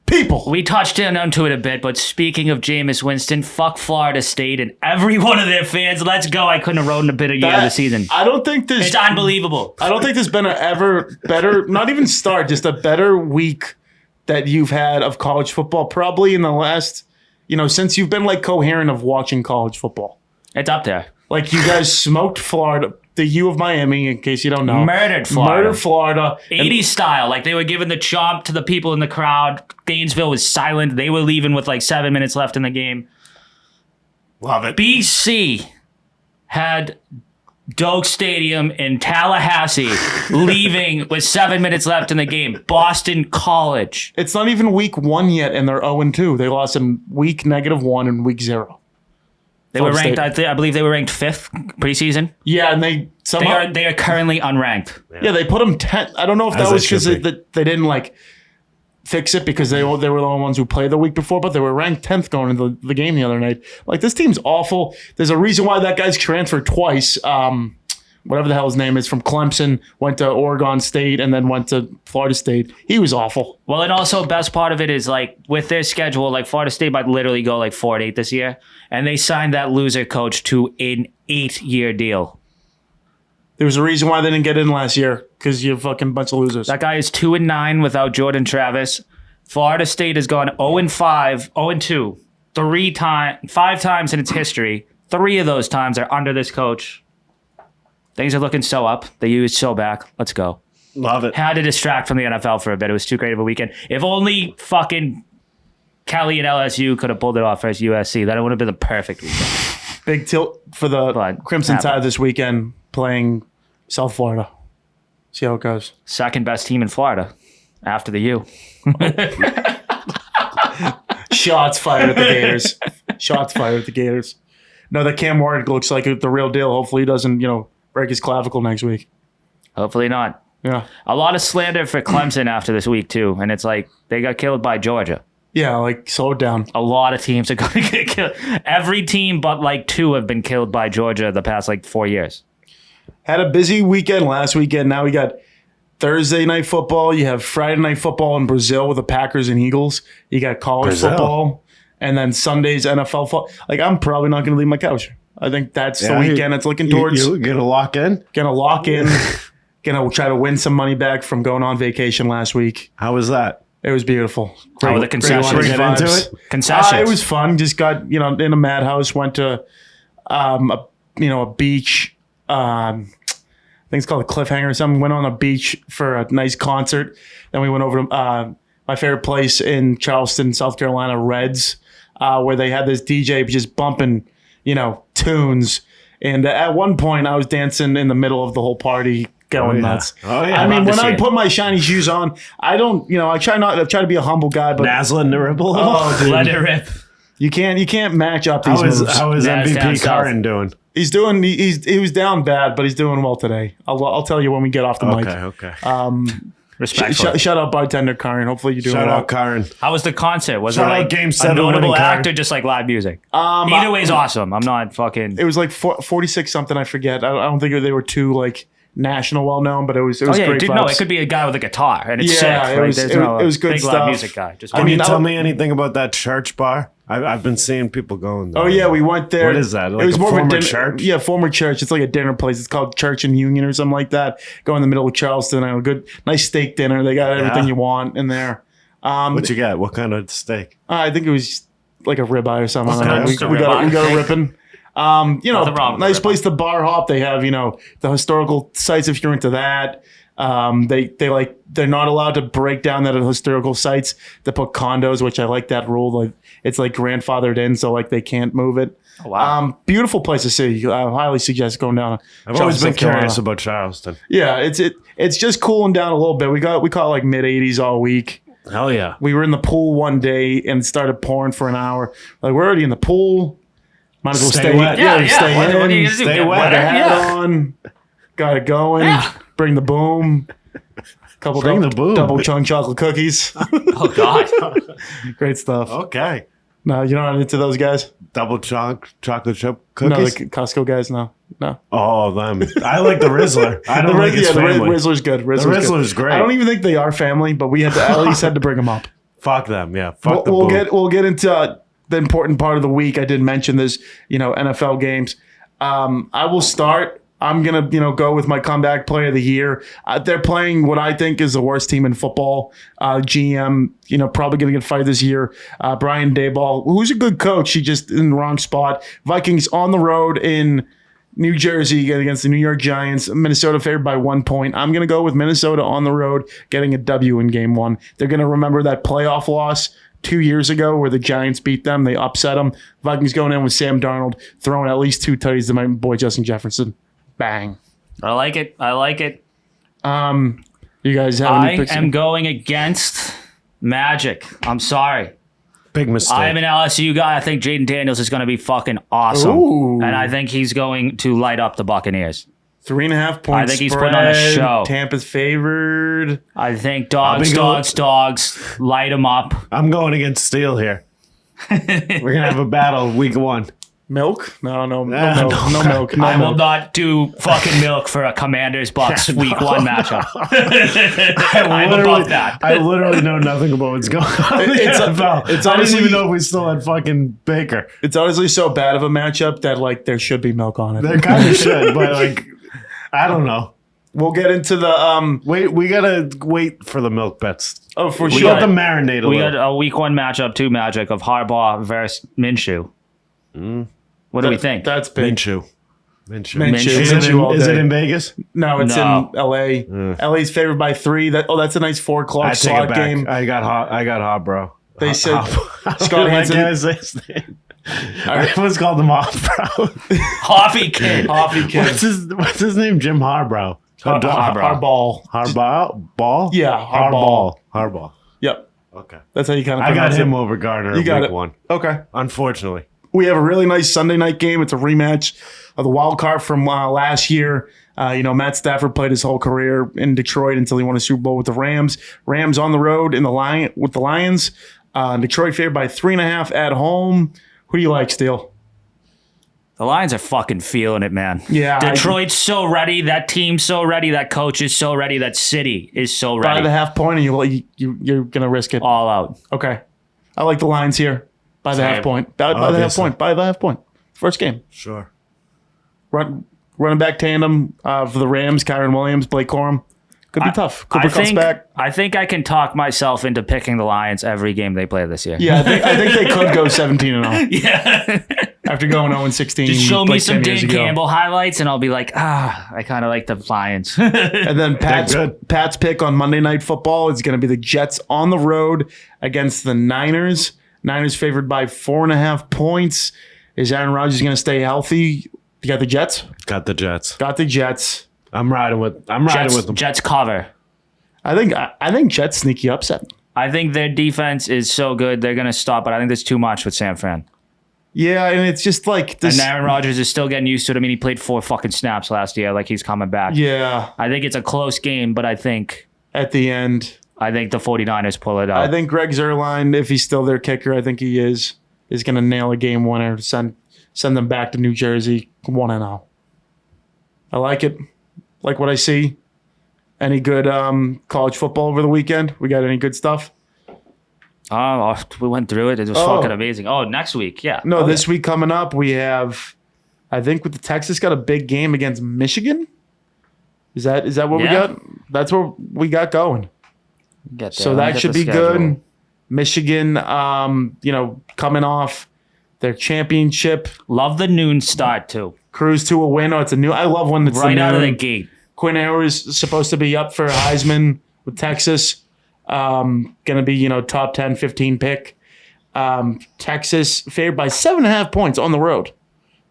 people. We touched in onto it a bit, but speaking of Jameis Winston, fuck Florida State and every one of their fans. Let's go. I couldn't have wrote in a better year of the season. I don't think there's. It's unbelievable. I don't think there's been a ever better, not even start, just a better week that you've had of college football. Probably in the last, since you've been like coherent of watching college football. It's up there. Like you guys smoked Florida, the U of Miami, in case you don't know. Murdered Florida. Murdered Florida. 80s style. Like they were giving the chomp to the people in the crowd. Gainesville was silent. They were leaving with like 7 minutes left in the game. Love it. BC had Doak Stadium in Tallahassee leaving with 7 minutes left in the game. Boston College. It's not even week 1 yet, and they're 0-2. They lost in week -1 and week 0. They were Florida ranked. State. I believe they were ranked 5th preseason. Yeah, and they somehow They are currently unranked. they put them 10th. I don't know if As that they was because should be. they didn't like fix it because they were the only ones who played the week before, but they were ranked 10th going into the game the other night. Like, this team's awful. There's a reason why that guy's transferred twice. Whatever the hell his name is, from Clemson, went to Oregon State, and then went to Florida State. He was awful. Well, and also best part of it is like with their schedule, like Florida State might literally go like 4-8 this year, and they signed that loser coach to an 8-year deal. There was a reason why they didn't get in last year, because you're a fucking bunch of losers. That guy is 2-9 without Jordan Travis. Florida State has gone 0-5, 0-2, 5 times in its history. 3 of those times are under this coach. Things are looking so up. The U is so back. Let's go. Love it. Had to distract from the NFL for a bit. It was too great of a weekend. If only fucking Kelly and LSU could have pulled it off versus USC, then it would have been the perfect weekend. Big tilt for the But Crimson happened. Tide this weekend, playing South Florida. See how it goes. Second best team in Florida after the U. Shots fired at the Gators. Shots fired at the Gators. No, that Cam Ward looks like the real deal. Hopefully he doesn't, break his clavicle next week. Hopefully not. Yeah. A lot of slander for Clemson after this week too, and it's like they got killed by Georgia. Yeah, like slow it down. A lot of teams are going to get killed. Every team but like 2 have been killed by Georgia the past like 4 years. Had a busy weekend last weekend. Now we got Thursday night football. You have Friday night football in Brazil with the Packers and Eagles. You got college football. And then Sunday's NFL football. Like, I'm probably not going to leave my couch. I think that's the weekend it's looking towards. You gonna lock in? Gonna lock in. Gonna try to win some money back from going on vacation last week. How was that? It was beautiful. How were the concessions? Great Get vibes. into it? Concessions. It was fun. Just got, in a madhouse. Went to, a beach. I think it's called a Cliffhanger or something. Went on a beach for a nice concert. Then we went over to my favorite place in Charleston, South Carolina, Reds, where they had this DJ just bumping, tunes. And at one point, I was dancing in the middle of the whole party, going nuts. Oh yeah. I mean, when I it. put my shiny shoes on, I don't, I try to be a humble guy, but Naslin the Ripple. oh, dude, Let it rip. you can't match up these moves. How was Nazz down MVP south. Karin doing? He's doing. He was down bad, but he's doing well today. I'll tell you when we get off the mic. Okay. Respectful. Shout out bartender Karen. Hopefully you're doing Shout well. out Karin. How was the concert? Was Shout it out like Game a 7 notable winning act card. or just like live music? Either way is awesome. I'm not fucking. It was like 46 something. I forget. I don't think they were too like national well known, but it was Oh yeah, great dude. vibes. No, it could be a guy with a guitar, and it's Yeah, sick. it Right? was- There's it no was good big stuff. live music guy. Just Can you mean, tell me anything about that church bar? I've been seeing people going there. Oh yeah, we went there. What is that? Like it was a more former of a dinner, church? Yeah, former church. It's like a dinner place. It's called Church and Union or something like that. Go in the middle of Charleston. Have a good, nice steak dinner. They got everything Yeah. you want in there. What you got? What kind of steak? I think it was like a ribeye or something. Okay, I don't know. just a We got ribeye. a ripping. Nothing wrong with Nice a place to bar hop. They have the historical sites if you're into that. They're not allowed to break down that at historical sites. They put condos, which I like that rule. Like it's like grandfathered in, so like they can't move it. Oh, wow. Beautiful place to see. I highly suggest going down. I've always been curious about Charleston. Yeah, it's just cooling down a little bit. We caught like mid 80s all week. Hell yeah. We were in the pool one day and it started pouring for an hour. Like we're already in the pool. Might as well Stay stay wet. yeah. Stay What are in. you gonna do? Stay Get wet. Got a wetter? hat Yeah. on. Got it going. Yeah. Bring the boom. Couple Bring the boom. double chunk chocolate cookies. Oh god. Great stuff. Okay. No, you're not into those guys? Double chocolate chip No, cookies. the Costco guys, no. Oh, them. I like the Rizzler. I don't like his the family. Rizzler's good. Rizzler's great. I don't even think they are family, but we at least had to bring them up. Fuck them. Yeah. Fuck the We'll boom. get into the important part of the week. I did mention this, NFL games. I will start. I'm gonna, go with my comeback player of the year. They're playing what I think is the worst team in football. GM, probably gonna get fired this year. Brian Daboll, who's a good coach, he just in the wrong spot. Vikings on the road in New Jersey against the New York Giants. Minnesota favored by 1 point. I'm gonna go with Minnesota on the road, getting a W in Game 1. They're gonna remember that playoff loss 2 years ago where the Giants beat them. They upset them. Vikings going in with Sam Darnold, throwing at least 2 tutties to my boy Justin Jefferson. Bang. I like it. You guys have I any picks? am going against Magic. I'm sorry. Big mistake. I am an LSU guy. I think Jaden Daniels is going to be fucking awesome. Ooh. And I think he's going to light up the Buccaneers. 3.5 points. I think he's putting on a show. Tampa's favored. I think I'll be dogs, light them up. I'm going against Steele here. We're going to have a battle week 1. Milk? No milk. no. No milk. No I will milk. not do fucking milk for a Commanders Bucks week 1 matchup. I'm above that. I literally know nothing about what's going on. in the It's- NFL. it's I honestly- didn't even know if we still had fucking Baker. It's honestly so bad of a matchup that like there should be milk on it. They kind of should, but like, I don't know. We'll get into the Wait, we gotta wait for the milk bets. oh for We sure. got the marinade a We little. got a week 1 matchup, 2 magic of Harbaugh versus Minshew. What do we think? That's big. Minshew. Minshew. Is it Minshew all in, is it day. in Vegas? No, it's No. in LA. LA's favored by 3. That's a nice 4 o'clock I take it slot back. game. I got hot, bro. They said Scott Scott Hansen. Hansen. I say his name. I almost called him off, bro. Hoffy kid. Coffee kid. What's his name? Jim Harbrow. Hardball. Harball? Ball? Yeah, Hardball. Harball. Yep. Okay. That's how you kind of I got pronounce him it. over Garner You got week it. 1. Okay. Unfortunately. We have a really nice Sunday night game. It's a rematch of the wild card from last year. Matt Stafford played his whole career in Detroit until he won a Super Bowl with the Rams. Rams on the road with the Lions. Detroit favored by 3.5 at home. Who do you like, Steele? The Lions are fucking feeling it, man. Yeah. Detroit's so ready. That team's so ready. That coach is so ready. That city is so ready. By the half point, and you're going to risk it. All out. Okay. I like the Lions here. By the half point. By the half point. First game. Sure. Running back tandem for the Rams, Kyron Williams, Blake Corum. Could be tough. Cooper comes back. I think I can talk myself into picking the Lions every game they play this year. Yeah, I think they could go 17-0. Yeah. After going 0-16. Just show me some 10 Dan years ago. Campbell highlights, and I'll be like, I kind of like the Lions. And then Pat's pick on Monday Night Football is going to be the Jets on the road against the Niners. Niners favored by 4.5 points. Is Aaron Rodgers going to stay healthy? You got the Jets? Got the Jets. Got the Jets. I'm riding with them. Jets cover. I think Jets sneaky upset. I think their defense is so good they're going to stop, but I think there's too much with San Fran. Yeah, and it's just like this. And Aaron Rodgers is still getting used to it. I mean, he played 4 fucking snaps last year. Like, he's coming back. Yeah. I think it's a close game, but I think At the end, the 49ers pull it out. I think Greg Zuerlein, if he's still their kicker, I think he is going to nail a game winner, send them back to New Jersey 1-0. I like it. Like what I see. Any good college football over the weekend? We got any good stuff? Oh, we went through it. It was fucking amazing. Oh, next week, yeah. No, this week coming up, we have, I think with the Texas got a big game against Michigan. Is that what we got? That's what we got going. So that should be good. Michigan, coming off their championship. Love the noon start too. Cruise to a win. Oh, it's a new. I love when it's right out of the gate. Quinn Ewers is supposed to be up for Heisman with Texas. Going to be, top 10, 15 pick. Texas favored by 7.5 points on the road.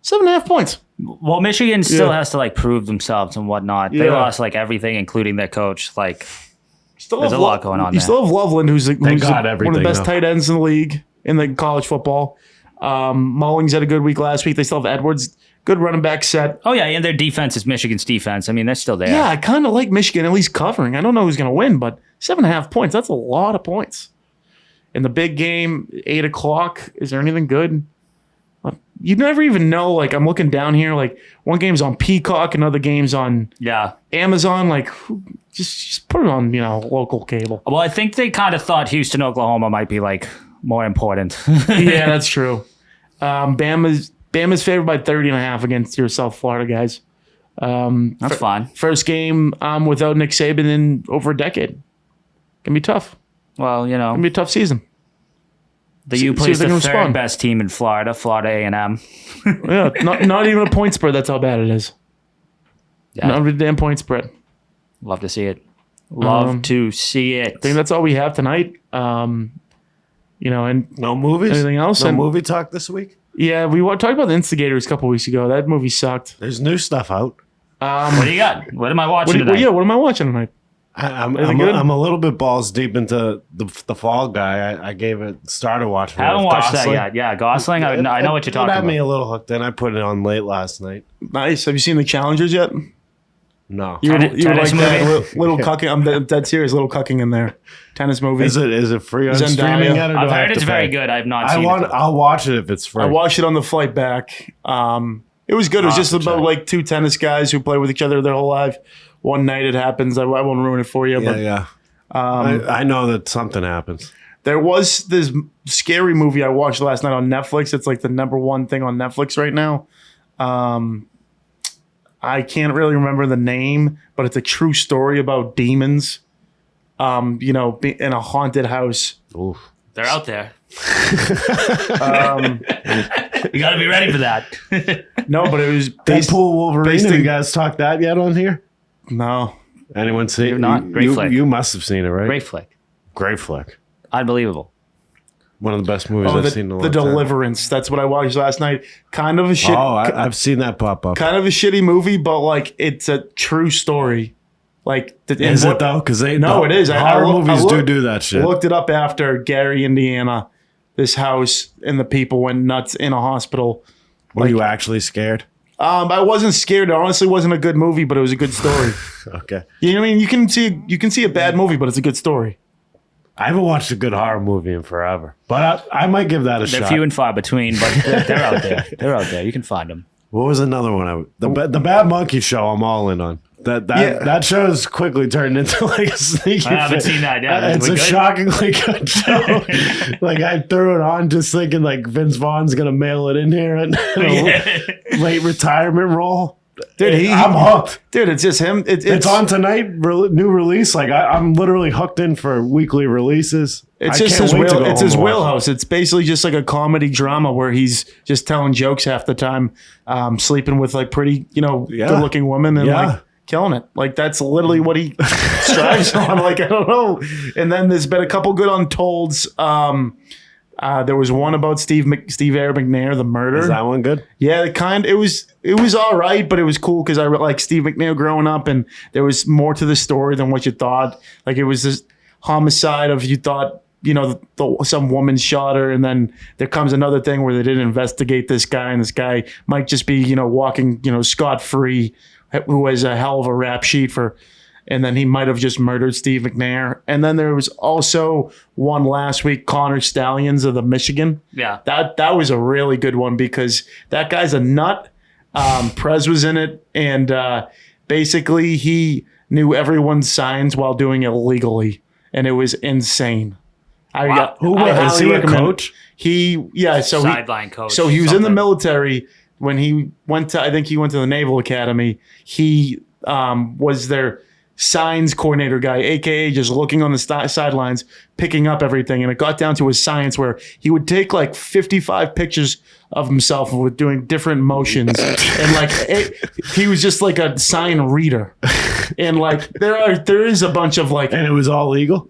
7.5 points. Well, Michigan still has to prove themselves and whatnot. They lost everything, including their coach. There's a lot going on there. You still have Loveland, who's one of the best though. tight ends in the league in the college football. Mullings had a good week last week. They still have Edwards. Good running back set. Oh, yeah, and their defense is Michigan's defense. I mean, they're still there. Yeah, I kind of like Michigan at least covering. I don't know who's going to win, but 7.5 points, that's a lot of points. In the big game, 8 o'clock, is there anything good? You never even know. I'm looking down here. One game's on Peacock, another game's on Amazon. Just put it on, local cable. Well, I think they kind of thought Houston, Oklahoma might be, more important. Yeah, that's true. Bama's favored by 30.5 against your South Florida guys. That's fine. First game without Nick Saban in over a decade. Gonna be tough. Well, Gonna be a tough season. The U plays the third best team in Florida A&M. Yeah, not even a point spread. That's how bad it is. Yeah. Not even a damn point spread. Love to see it. Love to see it. I think that's all we have tonight. And no movies? Anything else? No movie talk this week? Yeah, we talked about The Instigators a couple weeks ago. That movie sucked. There's new stuff out. What do you got? What am I watching tonight? What am I watching tonight? I'm a little bit balls deep into the Fall Guy. I gave it started watching. I haven't watched that yet. Yeah, Gosling. I know what you're talking about. It had me a little hooked in. I put it on late last night. Nice. Have you seen The Challengers yet? No. You would like that movie? little cucking. I'm dead serious. Little cucking in there. Tennis movie. Is it free on Zendaya. streaming yet? Or I've do I have heard to it's pay? very good. I've not seen it. I'll watch it if it's free. I watched it on the flight back. It was good. It was just about two tennis guys who play with each other their whole life. One night it happens. I won't ruin it for you. Yeah. I know that something happens. There was this scary movie I watched last night on Netflix. It's the number one thing on Netflix right now. I can't really remember the name, but it's a true story about demons. In a haunted house. Oof. They're out there. You got to be ready for that. No, but it was Deadpool Wolverine. based Have in- you guys talked that yet on here? No. Anyone see it? not? Great flick. You must have seen it, right? Great flick. Great flick. Unbelievable. One of the best movies I've seen in a long The time. Deliverance. That's what I watched last night. Kind of a shit. Oh, I've seen that pop up. Kind of a shitty movie, but it's a true story. Is it though? Because it is. Horror movies do that shit. I looked it up after Gary, Indiana. This house and the people went nuts in a hospital. Were you actually scared? I wasn't scared. It honestly wasn't a good movie, but it was a good story. Okay. You know what I mean? You can see a bad movie, but it's a good story. I haven't watched a good horror movie in forever, but I might give that a They're shot. few and far between, but they're out there. They're out there. You can find them. What was another one? The Bad Monkey Show. I'm all in on that show's quickly turned into like a sneaky. I haven't seen that yet. It's a shockingly good show. Like I threw it on just thinking like Vince Vaughn's gonna mail it in here and late retirement role. Dude, I'm hooked. Dude, it's just him. It's on tonight. New release. Like I'm literally hooked in for weekly releases. It's just his wheelhouse. It's basically just like a comedy drama where he's just telling jokes half the time, sleeping with like pretty, good-looking women and like killing it. Like that's literally what he strives on. Like I don't know. And then there's been a couple good untolds. There was one about Steve Air McNair, the murder. Is that one good? Yeah, it was all right, but it was cool because I like Steve McNair growing up, and there was more to the story than what you thought. Like it was this homicide of you thought some woman shot her, and then there comes another thing where they didn't investigate this guy, and this guy might just be walking scot free, who has a hell of a rap sheet for. And then he might have just murdered Steve McNair. And then there was also one last week, Connor Stallions of the Michigan. Yeah. That was a really good one because that guy's a nut. Prez was in it. And basically he knew everyone's signs while doing it illegally. And it was insane. Wow. Is he a coach? Sideline coach. So he was in the military when he went to, I think he went to the Naval Academy. He was their signs coordinator guy, aka just looking on the sidelines, picking up everything. And it got down to his science where he would take like 55 pictures of himself with doing different motions. And he was just like a sign reader. And like there is a bunch of like, and it was all legal.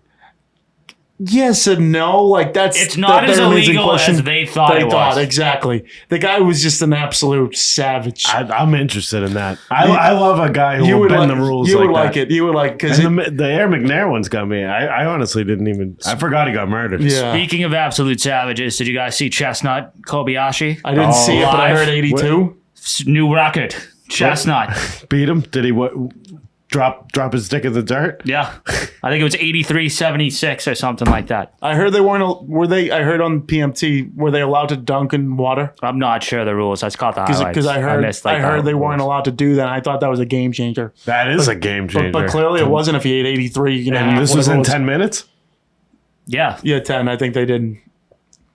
Yes and no. Like it's not as illegal as they thought it was. Exactly. The guy was just an absolute savage. I'm interested in that. I love a guy who will bend the rules. You would like it. You would like because the Air McNair one's got me. I honestly didn't even. I forgot he got murdered. Yeah. Speaking of absolute savages, did you guys see Chestnut Kobayashi? I didn't see it, but I heard 82. New record. Chestnut beat him. Did he drop his dick in the dirt? Yeah, I think it was 83-76 or something like that. I heard they weren't. Were they? I heard on PMT were they allowed to dunk in water? I'm not sure the rules. I just caught the highlights. Because I heard they weren't allowed to do that. I thought that was a game changer. That is a game changer. But clearly it wasn't. If he ate 83, and this was in 10 minutes. Yeah, 10. I think they did.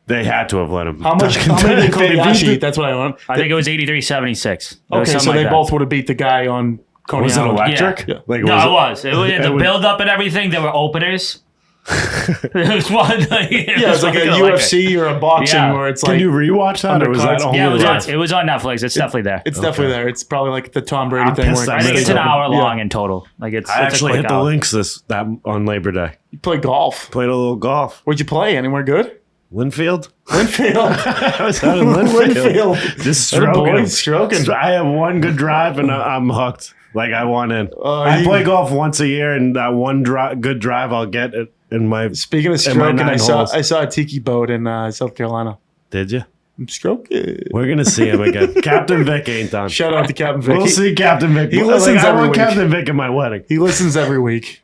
They had to have let him. How many did Kobayashi eat? That's what I want. I think it was 83-76. Okay, so they both would have beat the guy on. Was it electric? Yeah. It was. It was the build up and everything. There were openers. It was one. It's like a UFC or a boxing where it's like. Can you rewatch that? Or was that it was on Netflix. It's definitely there. It's definitely there. It's probably like the Tom Brady thing. Where I think it's an hour long in total. Like I actually hit the links on Labor Day. You played golf. Played a little golf. Where'd you play? Anywhere good? Linfield. I was out in Linfield. Just stroking. I have one good drive and I'm hooked. Like I want in. I play golf once a year, and that one good drive I'll get in my. Speaking of stroking, I saw a tiki boat in South Carolina. Did you? I'm stroking. We're gonna see him again. Captain Vic ain't done. Shout out to Captain Vic. We'll see Captain Vic. He listens every week. Captain Vic at my wedding. He listens every week.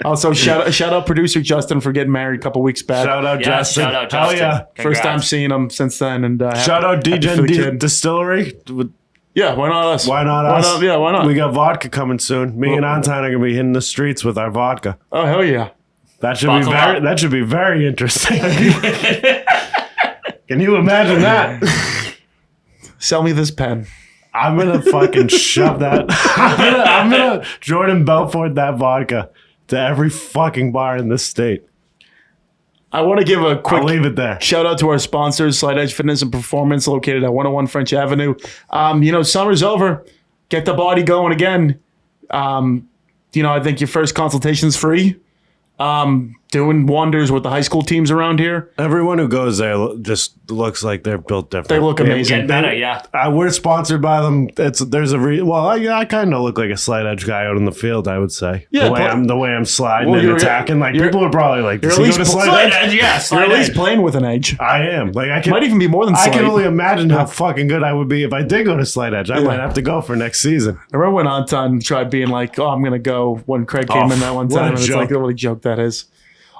Also, shout out producer Justin for getting married a couple weeks back. Shout out Justin. Shout out Justin. Hell yeah! Congrats. First time seeing him since then. And shout out DJ Distillery. Yeah, why not us? Why not us? Yeah, why not? We got vodka coming soon. Me and Anton are gonna be hitting the streets with our vodka. Oh hell yeah! That should be very interesting. Can you imagine that? Sell me this pen. I'm gonna fucking shove that. I'm gonna Jordan Belfort that vodka to every fucking bar in this state. I want to give a quick leave it there. Shout out to our sponsors, Slight Edge Fitness and Performance, located at 101 French Avenue. Summer's over. Get the body going again. I think your first consultation's free. doing wonders with the high school teams around here. Everyone who goes there just looks like they're built different. They look amazing. Get better, yeah. We're sponsored by them. I kind of look like a slight edge guy out in the field, I would say. Yeah, the way I'm sliding and attacking. Like people are probably like, does you're he at go to least slight edge? Yeah, You're slide at least edge. playing with an edge. I am. Like I Might even be more than I slight. can only imagine how fucking good I would be if I did go to slight edge. I might have to go for next season. I remember when Anton tried being like, "Oh, I'm gonna go." When Craig came in that one what a time, and it's joke. like, "What a joke that is."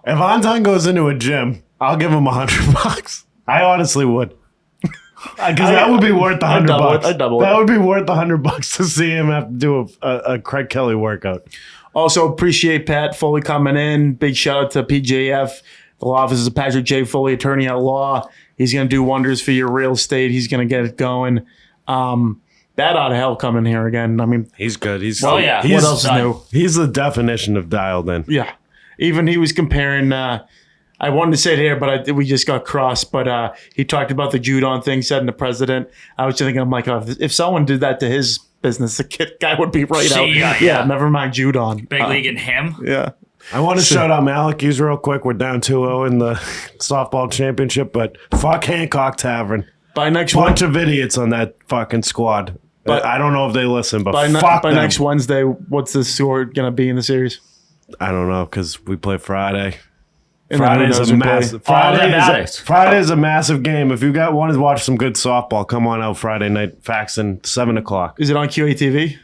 If Anton goes into a gym, I'll give him $100. I honestly would. Because that would be worth the $100. I'd double it. That would be worth the $100 to see him have to do a Craig Kelly workout. Also, appreciate Pat Foley coming in. Big shout out to PJF, the law offices of Patrick J. Foley, attorney at law. He's going to do wonders for your real estate. He's going to get it going. Bat out of hell coming here again. I mean, He's good. He's Oh, yeah. what else is new? He's the definition of dialed in. Yeah. Even he was comparing. I wanted to say it here, but we just got crossed. But he talked about the Judon thing, said in the president. I was just thinking, I'm like, oh, if someone did that to his business, the guy would be right out. Yeah. Never mind Judon. Big league and him. Yeah. I want to shout out Malachi's real quick. We're down 2-0 in the softball championship, but fuck Hancock Tavern. By next Bunch of idiots on that fucking squad. But- I don't know if they listen, but by fuck them. next Wednesday, what's the score going to be in the series? I don't know because we play Friday. And then who Friday's knows a who play? massive. Friday is a massive game. If you want to watch some good softball, come on out Friday night. Faxon 7:00. Is it on QATV?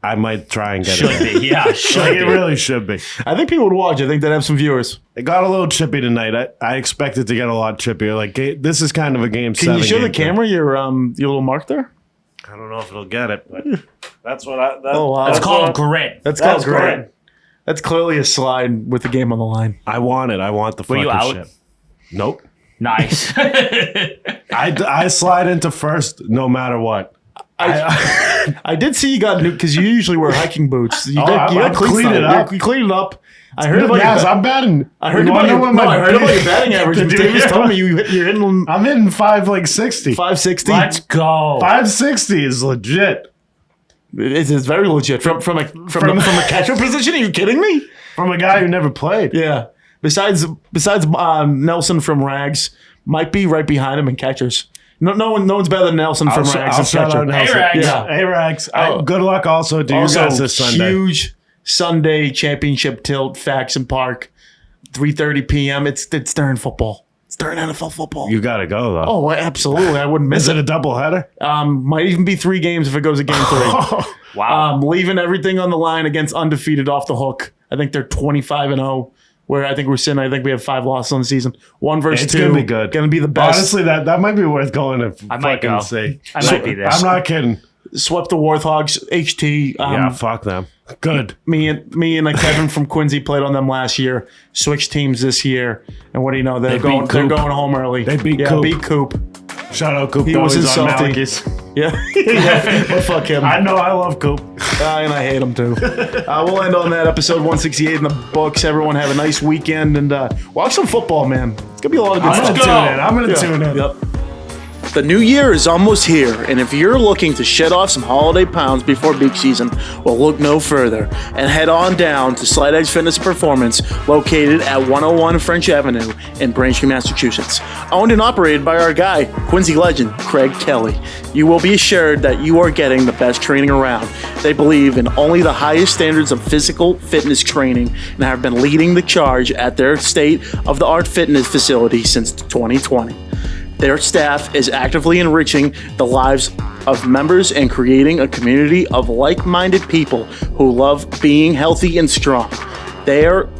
I might try and get Should it. be. Yeah, should Like, be. it really should be. I think people would watch. I think they'd have some viewers. It got a little chippy tonight. I expected to get a lot chippier. Like this is kind of a game. Can you show the camera your little mark there? I don't know if it'll get it, but that's what I. Oh, wow. It's That's called grit. That's called That's great. great. That's clearly a slide with the game on the line. I want it. I want the Were fucking you out? shit. Nope. Nice. I slide into first no matter what. I did see you got new because you usually wear hiking boots. You I'm cleats cleaning now. it up. You cleaned it up. I heard about Yes, your, I'm batting. I heard You about wanna your, know what no, my I heard about your batting average. Dude, Davis yeah. told me you're hitting I'm hitting 560. 560. Let's go. 560 is legit. It's very legit from a catcher position. Are you kidding me? From a guy who never played. Yeah. Besides Nelson from Rags, might be right behind him in catchers. No one's better than Nelson from Rags. I'll as shout catcher. out Nelson. Rags. Yeah. Hey, Rags. Oh. Good luck also to you guys this Sunday. Huge Sunday championship tilt, Faxon Park, 3:30 p.m. It's during football. It's during NFL football. You got to go, though. Oh, absolutely. I wouldn't miss Is it it. a doubleheader? Might even be 3 games if it goes to game 3. Wow. Leaving everything on the line against undefeated off the hook. I think they're 25-0. Where I think we're sitting. I think we have 5 losses on the season. 1 versus It's 2. going to be good. Going to be the best. Honestly, that might be worth going to I might fucking go. see. I might be there. I'm not kidding. Swept the Warthogs. HT. Yeah, fuck them. Good. Me and Kevin from Quincy played on them last year. Switched teams this year, and what do you know? They're beat going Coop. home early. They beat yeah, Coop. beat Coop. Shout out Coop. He was He's on insulting. Malachi's. Yeah, yeah. But fuck him. I know I love Coop. And I hate him too. We'll end on that episode 168 in the books. Everyone have a nice weekend and watch some football, man. It's gonna be a lot of good I'm stuff. going to tune in. Yep. The new year is almost here, and if you're looking to shed off some holiday pounds before beach season, well, look no further and head on down to Slight Edge Fitness and Performance, located at 101 French Avenue in Braintree, Massachusetts. Owned and operated by our guy, Quincy legend, Craig Kelly. You will be assured that you are getting the best training around. They believe in only the highest standards of physical fitness training and have been leading the charge at their state-of-the-art fitness facility since 2020. Their staff is actively enriching the lives of members and creating a community of like-minded people who love being healthy and strong. They are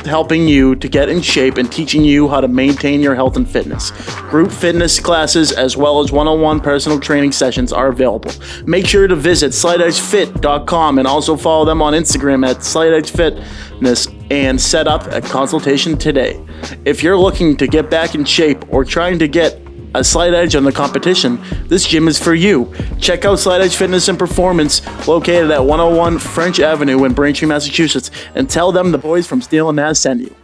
helping you to get in shape and teaching you how to maintain your health and fitness. Group fitness classes as well as one-on-one personal training sessions are available. Make sure to visit slightedgefit.com and also follow them on Instagram at slightedgefitness and set up a consultation today. If you're looking to get back in shape or trying to get a slight edge on the competition, this gym is for you. Check out Slight Edge Fitness and Performance, located at 101 French Avenue in Braintree, Massachusetts, and tell them the boys from Steele and Nazz sent you.